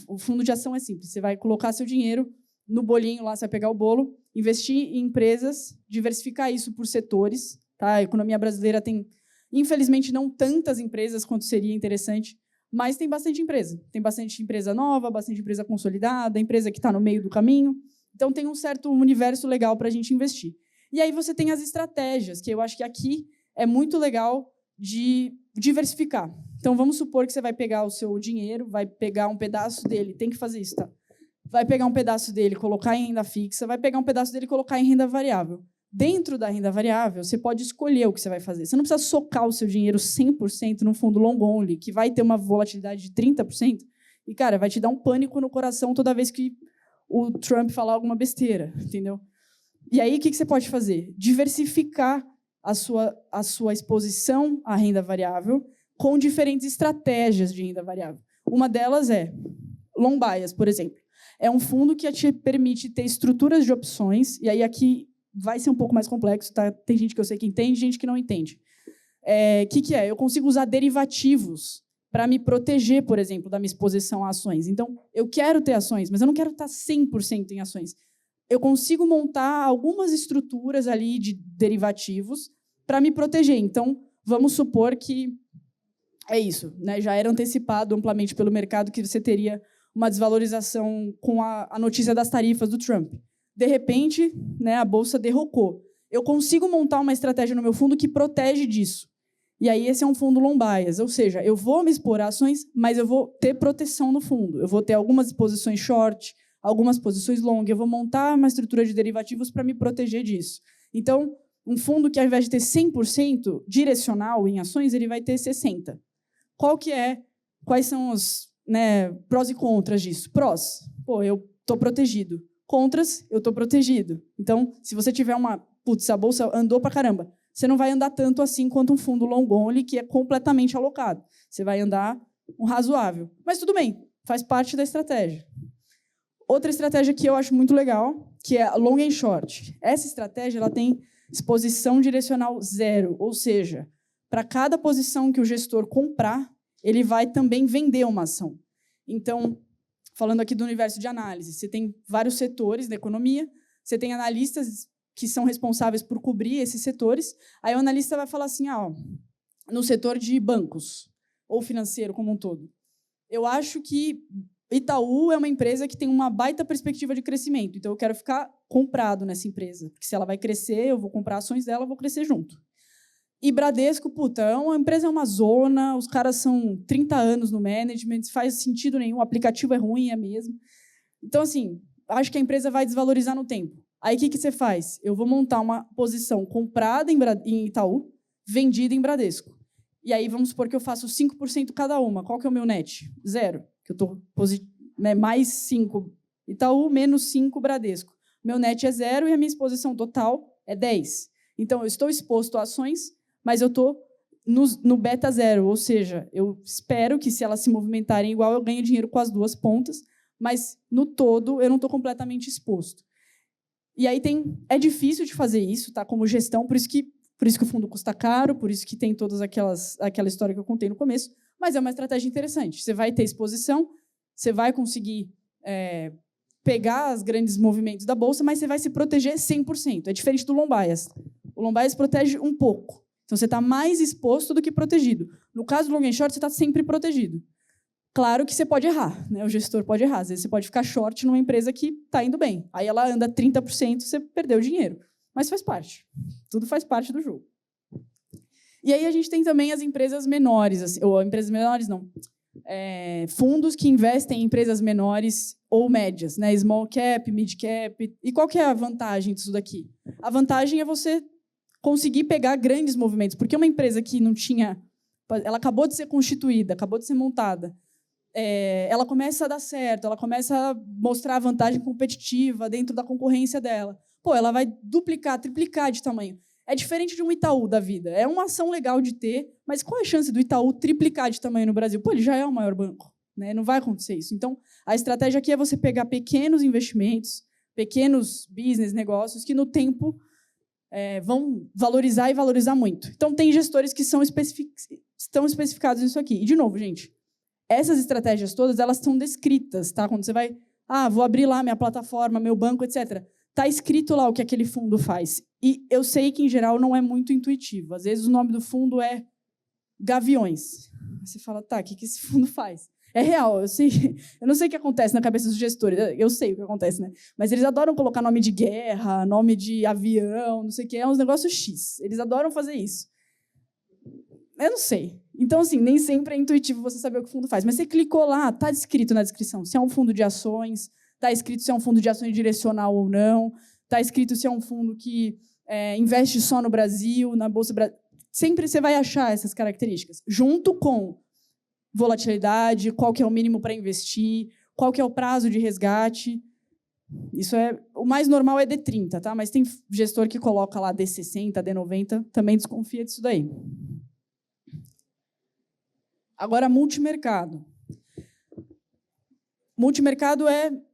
O fundo de ação é simples. Você vai colocar seu dinheiro no bolinho lá, você vai pegar o bolo, investir em empresas, diversificar isso por setores. Tá? A economia brasileira tem, infelizmente, não tantas empresas quanto seria interessante, mas tem bastante empresa. Tem bastante empresa nova, bastante empresa consolidada, empresa que está no meio do caminho. Então, tem um certo universo legal para a gente investir. E aí você tem as estratégias, que eu acho que aqui é muito legal de diversificar. Então, vamos supor que você vai pegar o seu dinheiro, vai pegar um pedaço dele, tem que fazer isso, tá? Vai pegar um pedaço dele, colocar em renda fixa, vai pegar um pedaço dele e colocar em renda variável. Dentro da renda variável, você pode escolher o que você vai fazer. Você não precisa socar o seu dinheiro 100% num fundo long only, que vai ter uma volatilidade de 30%, e, cara, vai te dar um pânico no coração toda vez que o Trump falar alguma besteira, entendeu? E aí, o que você pode fazer? Diversificar a sua exposição à renda variável com diferentes estratégias de renda variável. Uma delas é long bias, por exemplo. É um fundo que te permite ter estruturas de opções, e aí aqui vai ser um pouco mais complexo, tá? Tem gente que eu sei que entende, gente que não entende. O que é? Eu consigo usar derivativos para me proteger, por exemplo, da minha exposição a ações. Então, eu quero ter ações, mas eu não quero estar 100% em ações. Eu consigo montar algumas estruturas ali de derivativos para me proteger. Então, vamos supor que é isso, né? Já era antecipado amplamente pelo mercado que você teria uma desvalorização com a notícia das tarifas do Trump. De repente, né, a bolsa derrocou. Eu consigo montar uma estratégia no meu fundo que protege disso. E aí esse é um fundo long bias, ou seja, eu vou me expor a ações, mas eu vou ter proteção no fundo. Eu vou ter algumas posições short, algumas posições long, eu vou montar uma estrutura de derivativos para me proteger disso. Então, um fundo que, ao invés de ter 100% direcional em ações, ele vai ter 60%. Quais são os, né, prós e contras disso? Prós, eu estou protegido. Contras, eu estou protegido. Então, se você tiver a bolsa andou para caramba, você não vai andar tanto assim quanto um fundo long only, que é completamente alocado. Você vai andar um razoável. Mas tudo bem, faz parte da estratégia. Outra estratégia que eu acho muito legal, que é a long and short. Essa estratégia ela tem exposição direcional 0, ou seja, para cada posição que o gestor comprar, ele vai também vender uma ação. Então, falando aqui do universo de análise, você tem vários setores da economia, você tem analistas que são responsáveis por cobrir esses setores, aí o analista vai falar assim, no setor de bancos, ou financeiro como um todo, eu acho que Itaú é uma empresa que tem uma baita perspectiva de crescimento, então eu quero ficar comprado nessa empresa, porque se ela vai crescer, eu vou comprar ações dela, eu vou crescer junto. E Bradesco, a empresa é uma zona, os caras são 30 anos no management, faz sentido nenhum, o aplicativo é ruim, é mesmo. Então, assim, acho que a empresa vai desvalorizar no tempo. Aí, o que você faz? Eu vou montar uma posição comprada em Itaú, vendida em Bradesco. E aí, vamos supor que eu faço 5% cada uma. Qual que é o meu net? 0. Que eu estou mais 5 Itaú, menos 5 Bradesco. Meu net é 0 e a minha exposição total é 10. Então, eu estou exposto a ações, mas eu estou no beta 0, ou seja, eu espero que, se elas se movimentarem igual, eu ganhe dinheiro com as duas pontas, mas, no todo, eu não estou completamente exposto. E aí é difícil de fazer isso, tá? Como gestão, por isso que o fundo custa caro, por isso que tem todas aquela história que eu contei no começo, mas é uma estratégia interessante. Você vai ter exposição, você vai conseguir pegar os grandes movimentos da bolsa, mas você vai se proteger 100%. É diferente do long bias. O long bias protege um pouco. Então, você está mais exposto do que protegido. No caso do long and short, você está sempre protegido. Claro que você pode errar, né? O gestor pode errar. Às vezes você pode ficar short numa empresa que está indo bem. Aí ela anda 30%, você perdeu dinheiro. Mas faz parte. Tudo faz parte do jogo. E aí a gente tem também as empresas menores, assim, ou empresas menores não, fundos que investem em empresas menores ou médias, né? Small cap, mid cap. E qual que é a vantagem disso daqui? A vantagem é você conseguir pegar grandes movimentos, porque uma empresa que não tinha, ela acabou de ser constituída, acabou de ser montada, ela começa a dar certo, ela começa a mostrar a vantagem competitiva dentro da concorrência dela. Ela vai duplicar, triplicar de tamanho. É diferente de um Itaú da vida. É uma ação legal de ter, mas qual é a chance do Itaú triplicar de tamanho no Brasil? Ele já é o maior banco, né? Não vai acontecer isso. Então, a estratégia aqui é você pegar pequenos investimentos, pequenos business, negócios, que no tempo vão valorizar e valorizar muito. Então, tem gestores que estão especificados nisso aqui. E, de novo, gente, essas estratégias todas, elas estão descritas, tá? Quando você vai, vou abrir lá minha plataforma, meu banco, etc., está escrito lá o que aquele fundo faz. E eu sei que, em geral, não é muito intuitivo. Às vezes, o nome do fundo é Gaviões. Você fala, o que esse fundo faz? É real, eu sei. Eu não sei o que acontece na cabeça dos gestores. Eu sei o que acontece, né? Mas eles adoram colocar nome de guerra, nome de avião, não sei o que. É uns negócios X. Eles adoram fazer isso. Eu não sei. Então, assim, nem sempre é intuitivo você saber o que o fundo faz. Mas você clicou lá, está descrito na descrição. Se é um fundo de ações, está escrito se é um fundo de ações direcional ou não, está escrito se é um fundo que investe só no Brasil, na Bolsa Brasileira. Sempre você vai achar essas características, junto com volatilidade, qual que é o mínimo para investir, qual que é o prazo de resgate. Isso o mais normal é D30, tá? Mas tem gestor que coloca lá D60, D90, também desconfia disso daí. Agora, multimercado. Multimercado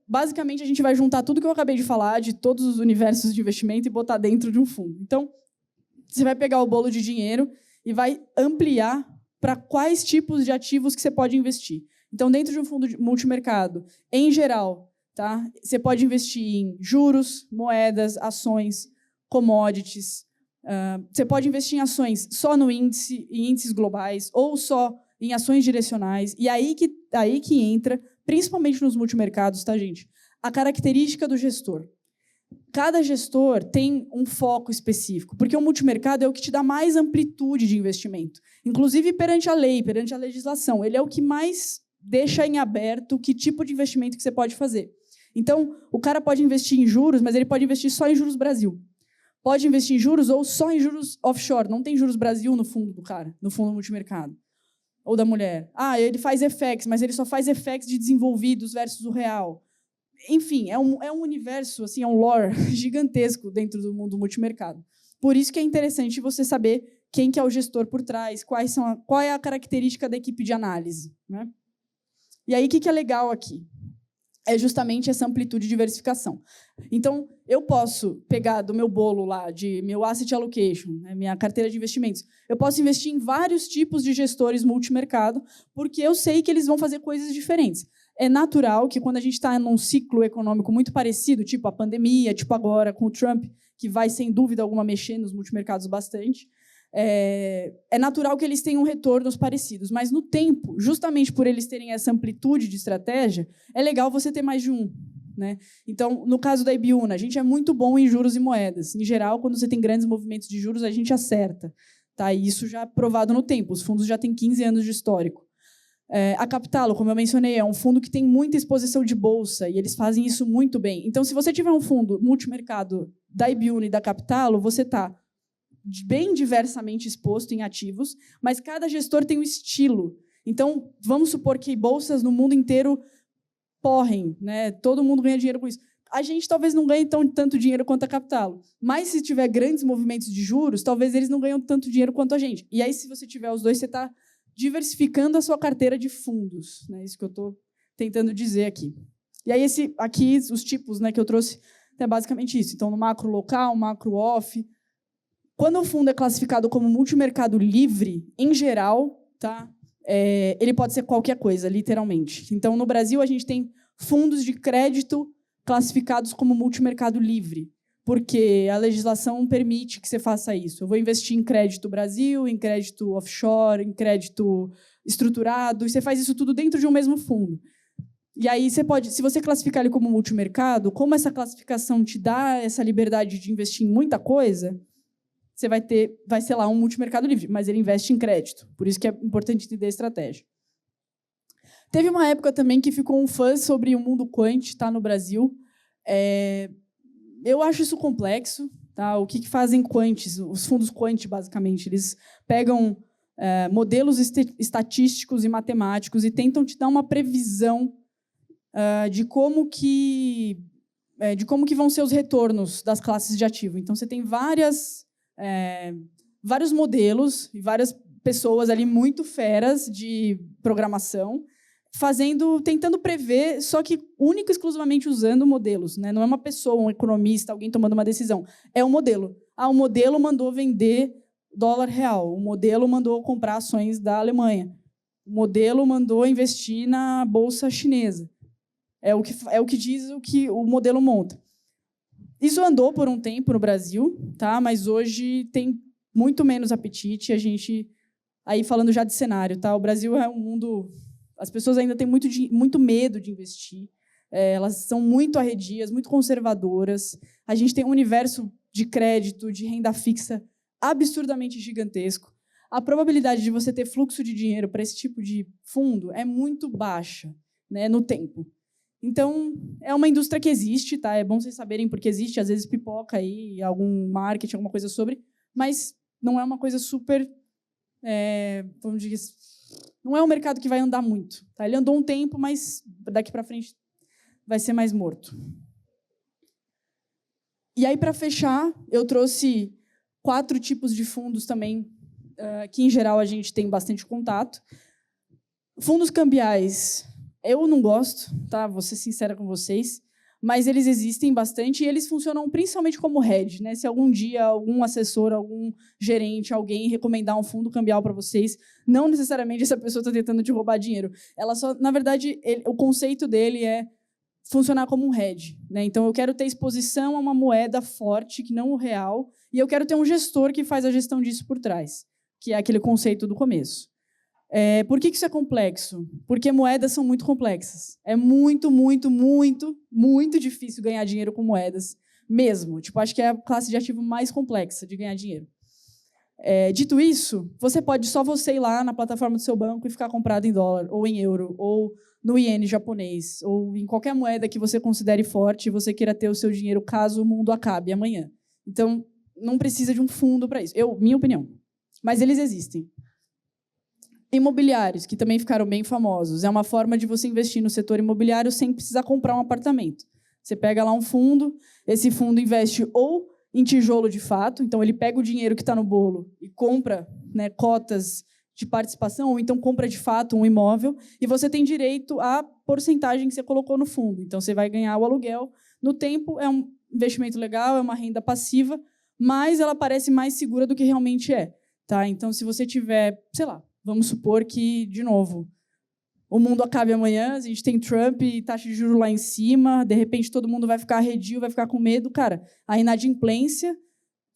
basicamente, a gente vai juntar tudo que eu acabei de falar, de todos os universos de investimento, e botar dentro de um fundo. Então, você vai pegar o bolo de dinheiro e vai ampliar para quais tipos de ativos que você pode investir. Então, dentro de um fundo multimercado, em geral, tá? Você pode investir em juros, moedas, ações, commodities. Você pode investir em ações só no índice, em índices globais, ou só em ações direcionais. E aí que entra, principalmente nos multimercados, tá, gente? A característica do gestor. Cada gestor tem um foco específico, porque o multimercado é o que te dá mais amplitude de investimento. Inclusive perante a lei, perante a legislação. Ele é o que mais deixa em aberto que tipo de investimento que você pode fazer. Então, o cara pode investir em juros, mas ele pode investir só em juros Brasil. Pode investir em juros ou só em juros offshore. Não tem juros Brasil no fundo do cara, no fundo multimercado. Ou da mulher. Ele faz FX, mas ele só faz FX de desenvolvidos versus o real. Enfim, é um universo, assim, é um lore gigantesco dentro do mundo multimercado. Por isso que é interessante você saber quem que é o gestor por trás, qual é a característica da equipe de análise, né? E aí, o que é legal aqui? É justamente essa amplitude de diversificação. Então, eu posso pegar do meu bolo lá, de meu asset allocation, né, minha carteira de investimentos, eu posso investir em vários tipos de gestores multimercado, porque eu sei que eles vão fazer coisas diferentes. É natural que, quando a gente está num ciclo econômico muito parecido, tipo a pandemia, tipo agora com o Trump, que vai, sem dúvida alguma, mexer nos multimercados bastante, é natural que eles tenham retornos parecidos. Mas, no tempo, justamente por eles terem essa amplitude de estratégia, é legal você ter mais de um, né? Então, no caso da Ibiúna, a gente é muito bom em juros e moedas. Em geral, quando você tem grandes movimentos de juros, a gente acerta. Tá? E isso já é provado no tempo. Os fundos já têm 15 anos de histórico. A Capitalo, como eu mencionei, é um fundo que tem muita exposição de bolsa e eles fazem isso muito bem. Então, se você tiver um fundo multimercado da Ibiúna e da Capitalo, você está bem diversamente exposto em ativos, mas cada gestor tem um estilo. Então, vamos supor que bolsas no mundo inteiro porrem, né? Todo mundo ganha dinheiro com isso. A gente talvez não ganhe tanto dinheiro quanto a Capitalo, mas se tiver grandes movimentos de juros, talvez eles não ganham tanto dinheiro quanto a gente. E aí, se você tiver os dois, você está diversificando a sua carteira de fundos, né? Isso que eu estou tentando dizer aqui. E aí, aqui, os tipos, né, que eu trouxe, é basicamente isso. Então, no macro local, macro off. Quando o fundo é classificado como multimercado livre, em geral, tá? Ele pode ser qualquer coisa, literalmente. Então, no Brasil, a gente tem fundos de crédito classificados como multimercado livre, porque a legislação permite que você faça isso. Eu vou investir em crédito Brasil, em crédito offshore, em crédito estruturado, e você faz isso tudo dentro de um mesmo fundo. E aí você pode, se você classificar ele como multimercado, como essa classificação te dá essa liberdade de investir em muita coisa, você vai ser lá um multimercado livre, mas ele investe em crédito. Por isso que é importante entender a estratégia. Teve uma época também que ficou um fuzz sobre o mundo quant, tá, no Brasil. Eu acho isso complexo. Tá? O que fazem quants? Os fundos quant, basicamente, eles pegam modelos estatísticos e matemáticos e tentam te dar uma previsão de como que vão ser os retornos das classes de ativo. Então, você tem vários modelos e várias pessoas ali muito feras de programação tentando prever, só que única e exclusivamente usando modelos, né? Não é uma pessoa, um economista, alguém tomando uma decisão. É um modelo. O modelo mandou vender dólar real. O modelo mandou comprar ações da Alemanha. O modelo mandou investir na bolsa chinesa. É o que diz o que o modelo monta. Isso andou por um tempo no Brasil, tá? Mas hoje tem muito menos apetite. A gente, aí falando já de cenário, tá? O Brasil é um mundo... As pessoas ainda têm muito medo de investir. Elas são muito arredias, muito conservadoras. A gente tem um universo de crédito, de renda fixa absurdamente gigantesco. A probabilidade de você ter fluxo de dinheiro para esse tipo de fundo é muito baixa, né, no tempo. Então, é uma indústria que existe, tá? É bom vocês saberem porque existe, às vezes pipoca aí algum marketing, alguma coisa sobre, mas não é uma coisa super, vamos dizer, não é um mercado que vai andar muito. Tá? Ele andou um tempo, mas daqui para frente vai ser mais morto. E aí, para fechar, eu trouxe 4 tipos de fundos também, que, em geral, a gente tem bastante contato. Fundos cambiais, eu não gosto, tá? Vou ser sincera com vocês, mas eles existem bastante e eles funcionam principalmente como hedge, né? Se algum dia algum assessor, algum gerente, alguém recomendar um fundo cambial para vocês, não necessariamente essa pessoa está tentando te roubar dinheiro. Ela só, na verdade, o conceito dele é funcionar como um hedge, né? Então eu quero ter exposição a uma moeda forte, que não o real, e eu quero ter um gestor que faz a gestão disso por trás, que é aquele conceito do começo. Por que isso é complexo? Porque moedas são muito complexas. É muito, muito, muito, muito difícil ganhar dinheiro com moedas, mesmo. Tipo, acho que é a classe de ativo mais complexa de ganhar dinheiro. Dito isso, só você ir lá na plataforma do seu banco e ficar comprado em dólar, ou em euro, ou no iene japonês, ou em qualquer moeda que você considere forte e você queira ter o seu dinheiro caso o mundo acabe amanhã. Então, não precisa de um fundo para isso. Minha opinião. Mas eles existem. Imobiliários, que também ficaram bem famosos. É uma forma de você investir no setor imobiliário sem precisar comprar um apartamento. Você pega lá um fundo, esse fundo investe ou em tijolo de fato, então ele pega o dinheiro que está no bolo e compra, né, cotas de participação, ou então compra de fato um imóvel, e você tem direito à porcentagem que você colocou no fundo. Então você vai ganhar o aluguel. No tempo, é um investimento legal, é uma renda passiva, mas ela parece mais segura do que realmente é. Tá? Então, se você tiver, sei lá, vamos supor que, de novo, o mundo acabe amanhã, a gente tem Trump e taxa de juros lá em cima, de repente todo mundo vai ficar arredio, vai ficar com medo. Cara, a inadimplência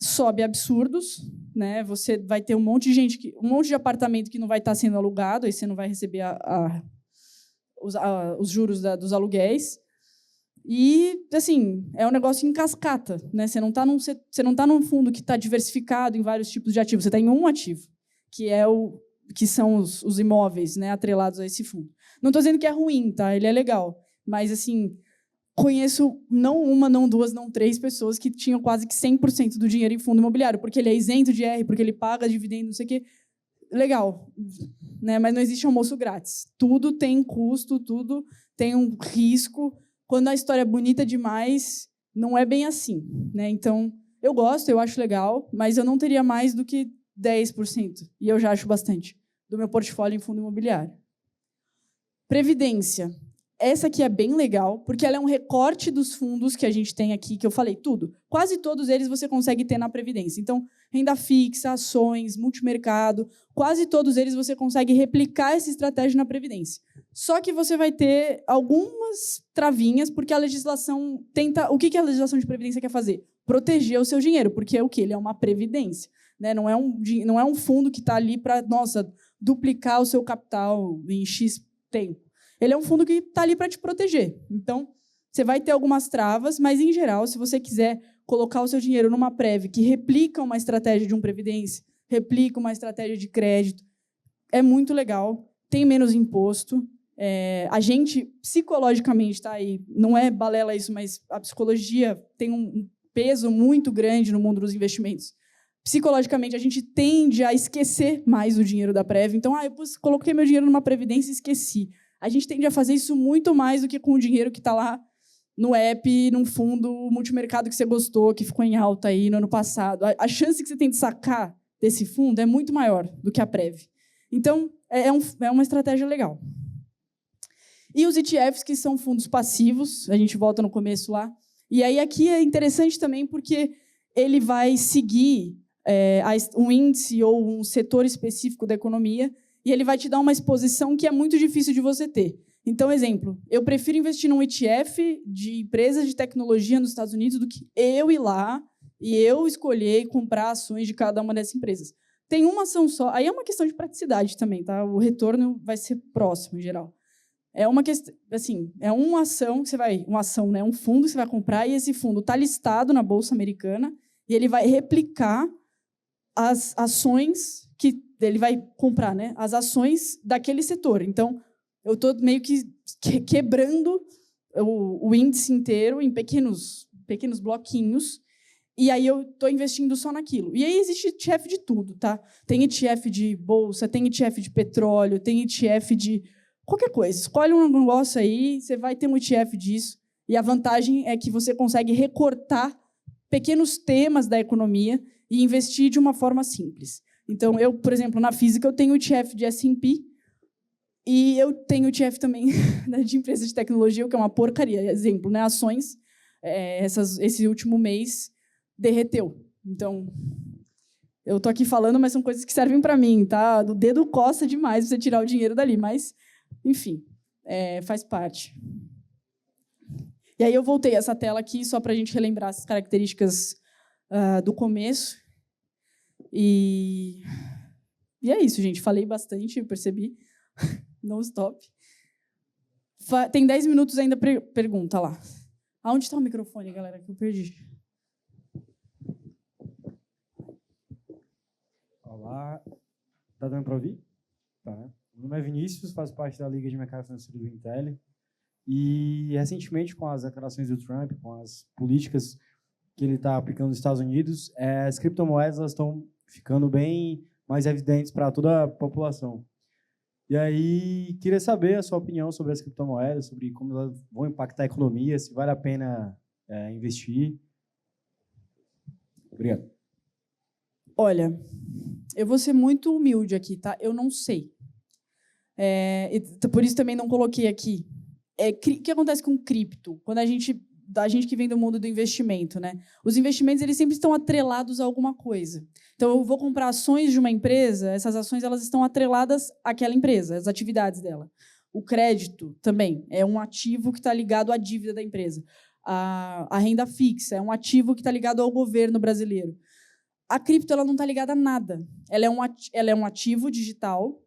sobe absurdos, né? Você vai ter um monte de gente, um monte de apartamento que não vai estar sendo alugado, aí você não vai receber os juros dos aluguéis. E, assim, é um negócio em cascata, né? Você não está num fundo que está diversificado em vários tipos de ativos, você está em um ativo, que são os imóveis, né, atrelados a esse fundo. Não estou dizendo que é ruim, tá? Ele é legal, mas assim, conheço não uma, não duas, não três pessoas que tinham quase que 100% do dinheiro em fundo imobiliário, porque ele é isento de IR, porque ele paga dividendo, não sei o quê. Legal, né? Mas não existe almoço grátis. Tudo tem custo, tudo tem um risco. Quando a história é bonita demais, não é bem assim, né? Então, eu gosto, eu acho legal, mas eu não teria mais do que 10%, e eu já acho bastante, do meu portfólio em fundo imobiliário. Previdência. Essa aqui é bem legal, porque ela é um recorte dos fundos que a gente tem aqui, que eu falei tudo. Quase todos eles você consegue ter na Previdência. Então, renda fixa, ações, multimercado, quase todos eles você consegue replicar essa estratégia na Previdência. Só que você vai ter algumas travinhas, porque a legislação tenta... O que a legislação de Previdência quer fazer? Proteger o seu dinheiro, porque é o quê? Ele é uma previdência. Né? Não é um fundo que está ali para, duplicar o seu capital em X tempo. Ele é um fundo que está ali para te proteger. Então, você vai ter algumas travas, mas, em geral, se você quiser colocar o seu dinheiro numa Prev que replica uma estratégia de previdência, replica uma estratégia de crédito, é muito legal, tem menos imposto. A gente, psicologicamente, tá aí, não é balela isso, mas a psicologia tem um peso muito grande no mundo dos investimentos. Psicologicamente, a gente tende a esquecer mais o dinheiro da Prev. Então, eu coloquei meu dinheiro numa Previdência e esqueci. A gente tende a fazer isso muito mais do que com o dinheiro que está lá no app, num fundo multimercado que você gostou, que ficou em alta aí no ano passado. A chance que você tem de sacar desse fundo é muito maior do que a Prev. Então, é uma estratégia legal. E os ETFs, que são fundos passivos, a gente volta no começo lá. E aí aqui é interessante também porque ele vai seguir um índice ou um setor específico da economia, e ele vai te dar uma exposição que é muito difícil de você ter. Então, exemplo, eu prefiro investir num ETF de empresas de tecnologia nos Estados Unidos do que eu ir lá e eu escolher comprar ações de cada uma dessas empresas. Tem uma ação só, aí é uma questão de praticidade também, tá? O retorno vai ser próximo, em geral. É uma questão, assim, é uma ação que você vai, né, um fundo que você vai comprar, e esse fundo está listado na Bolsa Americana, e ele vai replicar as ações que ele vai comprar, né? As ações daquele setor. Então, eu estou meio que quebrando o índice inteiro em pequenos bloquinhos, e aí eu estou investindo só naquilo. E aí existe ETF de tudo, tá? Tem ETF de bolsa, tem ETF de petróleo, tem ETF de qualquer coisa. Escolhe um negócio aí, você vai ter um ETF disso, e a vantagem é que você consegue recortar pequenos temas da economia e investir de uma forma simples. Então, eu, por exemplo, na física, eu tenho o ETF de S&P, E eu tenho o ETF também de empresa de tecnologia, o que é uma porcaria. Exemplo, né? Ações, esse último mês derreteu. Então, eu tô aqui falando, mas são coisas que servem para mim, tá? O dedo coça demais você tirar o dinheiro dali, mas, enfim, faz parte. E aí eu voltei essa tela aqui só para a gente relembrar as características do começo. E é isso, gente. Falei bastante, eu percebi. Não stop. Tem 10 minutos ainda para pergunta lá. Aonde está o microfone, galera, que eu perdi? Olá. Tá dando para ouvir? Tá, né? Meu nome é Vinícius, faço parte da Liga de Mercado Financeiro do Intel. E, recentemente, com as declarações do Trump, com as políticas que ele está aplicando nos Estados Unidos, as criptomoedas estão ficando bem mais evidentes para toda a população. E aí, queria saber a sua opinião sobre as criptomoedas, sobre como elas vão impactar a economia, se vale a pena investir. Obrigado. Olha, eu vou ser muito humilde aqui, tá? Eu não sei. Por isso também não coloquei aqui. O que acontece com cripto? Quando a gente que vem do mundo do investimento, né? Os investimentos eles sempre estão atrelados a alguma coisa. Então, eu vou comprar ações de uma empresa, essas ações elas estão atreladas àquela empresa, às atividades dela. O crédito também é um ativo que está ligado à dívida da empresa. A renda fixa é um ativo que está ligado ao governo brasileiro. A cripto ela não está ligada a nada. Ela é um ativo digital.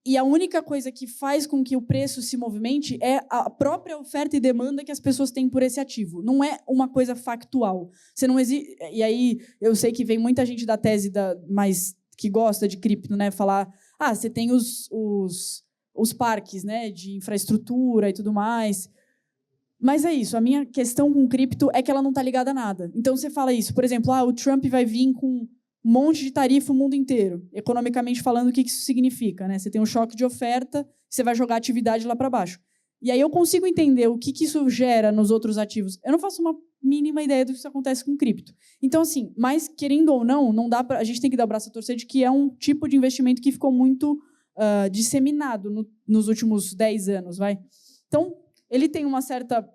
E a única coisa que faz com que o preço se movimente é a própria oferta e demanda que as pessoas têm por esse ativo. Não é uma coisa factual. Você não E aí, eu sei que vem muita gente da tese mais que gosta de cripto, né? Falar, você tem os parques, né? De infraestrutura e tudo mais. Mas é isso. A minha questão com cripto é que ela não está ligada a nada. Então, você fala isso. Por exemplo, o Trump vai vir com um monte de tarifa o mundo inteiro. Economicamente falando, o que isso significa? Né? Você tem um choque de oferta, você vai jogar a atividade lá para baixo. E aí eu consigo entender o que isso gera nos outros ativos. Eu não faço uma mínima ideia do que isso acontece com cripto. Então, assim, mas querendo ou não dá a gente tem que dar o braço a torcer de que é um tipo de investimento que ficou muito disseminado nos últimos 10 anos. Então, ele tem uma certa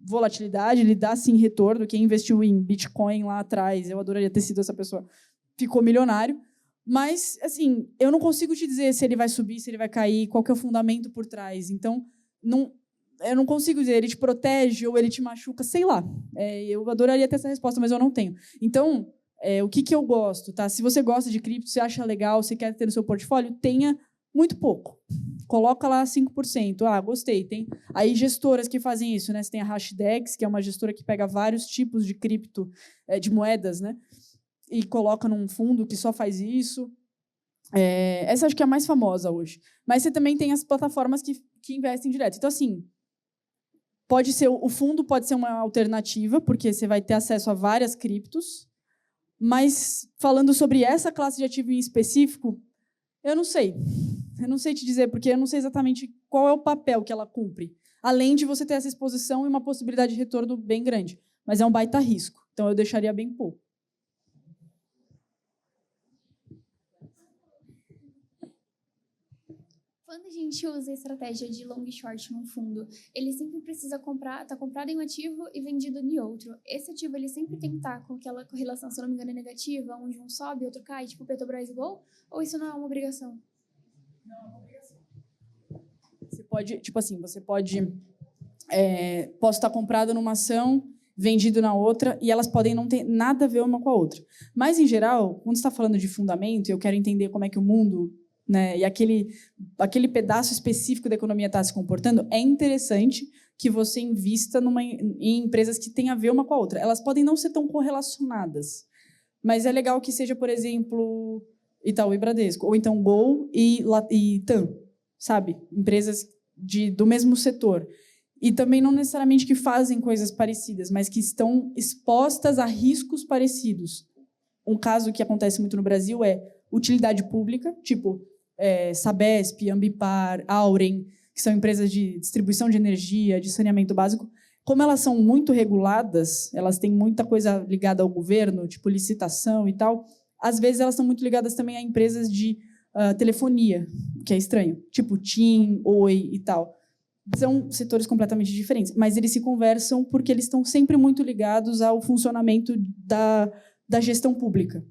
volatilidade, ele dá, sim, retorno. Quem investiu em Bitcoin lá atrás, eu adoraria ter sido essa pessoa, ficou milionário, mas assim, eu não consigo te dizer se ele vai subir, se ele vai cair, qual que é o fundamento por trás. Então, eu não consigo dizer, ele te protege ou ele te machuca, sei lá. Eu adoraria ter essa resposta, mas eu não tenho. Então, o que eu gosto? Tá? Se você gosta de cripto, você acha legal, você quer ter no seu portfólio, tenha muito pouco. Coloca lá 5%. Gostei. Tem aí gestoras que fazem isso, né? Você tem a Hashdex, que é uma gestora que pega vários tipos de cripto, de moedas, né? E coloca num fundo que só faz isso. Essa acho que é a mais famosa hoje. Mas você também tem as plataformas que investem direto. Então, assim, o fundo pode ser uma alternativa, porque você vai ter acesso a várias criptos, mas falando sobre essa classe de ativo em específico, eu não sei. Eu não sei te dizer, porque eu não sei exatamente qual é o papel que ela cumpre, além de você ter essa exposição e uma possibilidade de retorno bem grande. Mas é um baita risco, então eu deixaria bem pouco. Quando a gente usa a estratégia de long short num fundo, ele sempre precisa estar comprado em um ativo e vendido em outro. Esse ativo ele sempre tem que estar com aquela correlação, se não me engano, negativa, onde um sobe e outro cai, tipo Petrobras e Gol, ou isso não é uma obrigação? Não, é uma obrigação. Você pode, posso estar comprado numa ação, vendido na outra, e elas podem não ter nada a ver uma com a outra. Mas, em geral, quando você está falando de fundamento, eu quero entender como é que o mundo, né, e aquele pedaço específico da economia está se comportando, é interessante que você invista em empresas que têm a ver uma com a outra. Elas podem não ser tão correlacionadas, mas é legal que seja, por exemplo, Itaú e Bradesco, ou então Gol e TAM, sabe? Empresas do mesmo setor. E também não necessariamente que fazem coisas parecidas, mas que estão expostas a riscos parecidos. Um caso que acontece muito no Brasil é utilidade pública, tipo Sabesp, Ambipar, Auren, que são empresas de distribuição de energia, de saneamento básico. Como elas são muito reguladas, elas têm muita coisa ligada ao governo, tipo licitação e tal, às vezes elas estão muito ligadas também a empresas de telefonia, que é estranho, tipo TIM, Oi e tal. São setores completamente diferentes, mas eles se conversam porque eles estão sempre muito ligados ao funcionamento da gestão pública.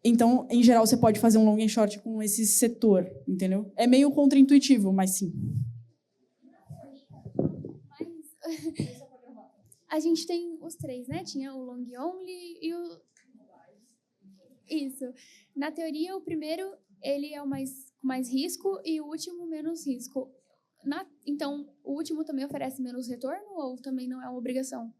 Então, em geral, você pode fazer um long and short com esse setor, entendeu? É meio contraintuitivo, mas sim. A gente tem os 3, né? Tinha o long only e o... Isso. Na teoria, o primeiro, ele é o mais risco e o último, menos risco. Então, o último também oferece menos retorno ou também não é uma obrigação?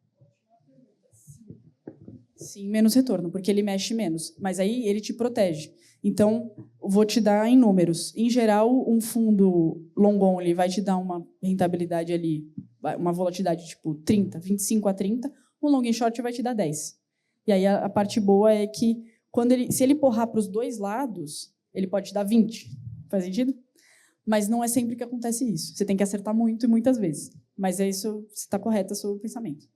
Sim, menos retorno, porque ele mexe menos. Mas aí ele te protege. Então, vou te dar em números. Em geral, um fundo long only vai te dar uma rentabilidade ali, uma volatilidade tipo 30, 25 a 30. Um long short vai te dar 10. E aí a parte boa é que se ele porrar para os dois lados, ele pode te dar 20. Faz sentido? Mas não é sempre que acontece isso. Você tem que acertar muito e muitas vezes. Mas é isso, você está correto o seu pensamento.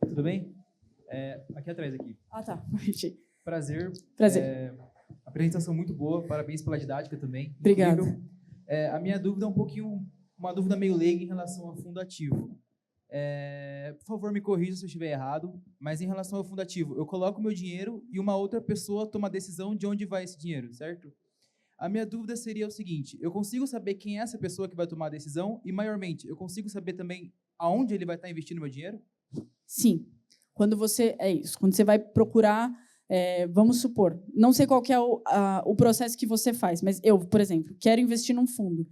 Tudo bem? Aqui atrás, aqui. Ah, tá. Prazer. Apresentação muito boa. Parabéns pela didática também. Obrigada. A minha dúvida é uma dúvida meio leiga em relação ao fundo ativo. Por favor, me corrija se eu estiver errado, mas em relação ao fundo ativo, eu coloco o meu dinheiro e uma outra pessoa toma a decisão de onde vai esse dinheiro, certo? A minha dúvida seria o seguinte: eu consigo saber quem é essa pessoa que vai tomar a decisão e, maiormente, eu consigo saber também aonde ele vai estar investindo meu dinheiro? Sim. Quando você vai procurar, vamos supor, não sei qual que é o processo que você faz, mas eu, por exemplo, quero investir num fundo.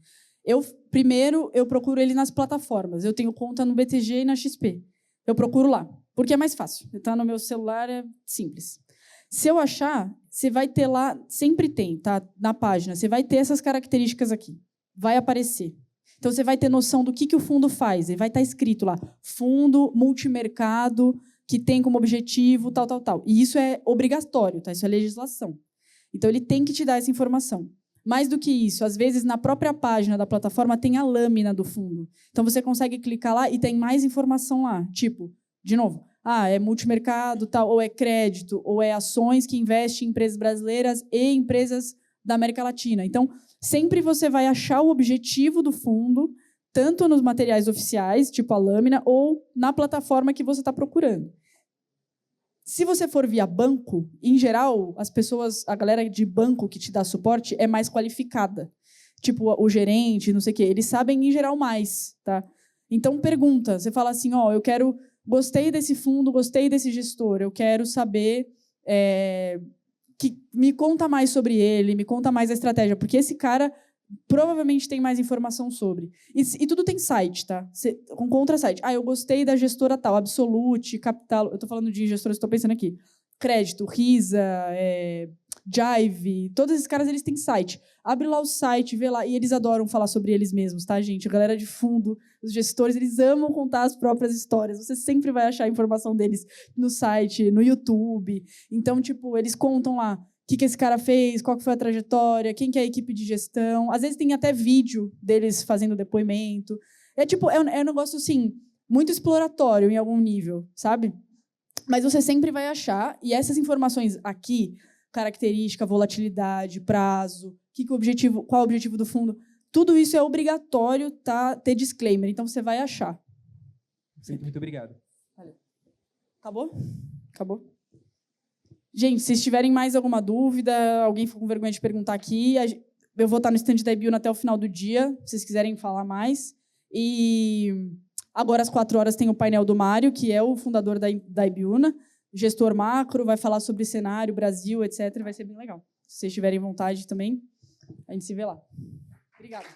Primeiro, eu procuro ele nas plataformas. Eu tenho conta no BTG e na XP. Eu procuro lá, porque é mais fácil. Está no meu celular, é simples. Se eu achar, você vai ter lá, sempre tem, tá? Na página, você vai ter essas características aqui. Vai aparecer. Então, você vai ter noção do que o fundo faz. E vai estar escrito lá, fundo multimercado, que tem como objetivo tal, tal, tal. E isso é obrigatório, tá? Isso é legislação. Então, ele tem que te dar essa informação. Mais do que isso, às vezes, na própria página da plataforma tem a lâmina do fundo. Então, você consegue clicar lá e tem mais informação lá. Tipo, de novo, é multimercado, tal, ou é crédito, ou é ações que investem em empresas brasileiras e empresas da América Latina. Então, sempre você vai achar o objetivo do fundo, tanto nos materiais oficiais, tipo a lâmina, ou na plataforma que você está procurando. Se você for via banco, em geral, a galera de banco que te dá suporte é mais qualificada. Tipo, o gerente, não sei o quê. Eles sabem, em geral, mais. Tá? Então, pergunta. Você fala assim, gostei desse fundo, gostei desse gestor, eu quero saber... me conta mais sobre ele, me conta mais a estratégia, porque esse cara provavelmente tem mais informação sobre. E tudo tem site, tá? Você encontra site. Eu gostei da gestora tal, Absolute, Capital... Eu estou falando de gestoras, estou pensando aqui. Crédito, Risa, Jive, todos esses caras, eles têm site. Abre lá o site, vê lá, e eles adoram falar sobre eles mesmos, tá, gente? A galera de fundo, os gestores, eles amam contar as próprias histórias. Você sempre vai achar a informação deles no site, no YouTube. Então, eles contam lá o que esse cara fez, qual que foi a trajetória, quem que é a equipe de gestão. Às vezes tem até vídeo deles fazendo depoimento. É um negócio, assim, muito exploratório em algum nível, sabe? Mas você sempre vai achar, e essas informações aqui, característica, volatilidade, prazo, qual o objetivo do fundo, tudo isso é obrigatório ter disclaimer, então você vai achar. Muito obrigado. Valeu. Acabou? Gente, se tiverem mais alguma dúvida, alguém ficou com vergonha de perguntar aqui, eu vou estar no stand da Ibiúna até o final do dia, se vocês quiserem falar mais. E agora, às 4h, tem o painel do Mário, que é o fundador da Ibiúna, gestor macro, vai falar sobre cenário, Brasil, etc. Vai ser bem legal. Se vocês tiverem vontade também, a gente se vê lá. Obrigada.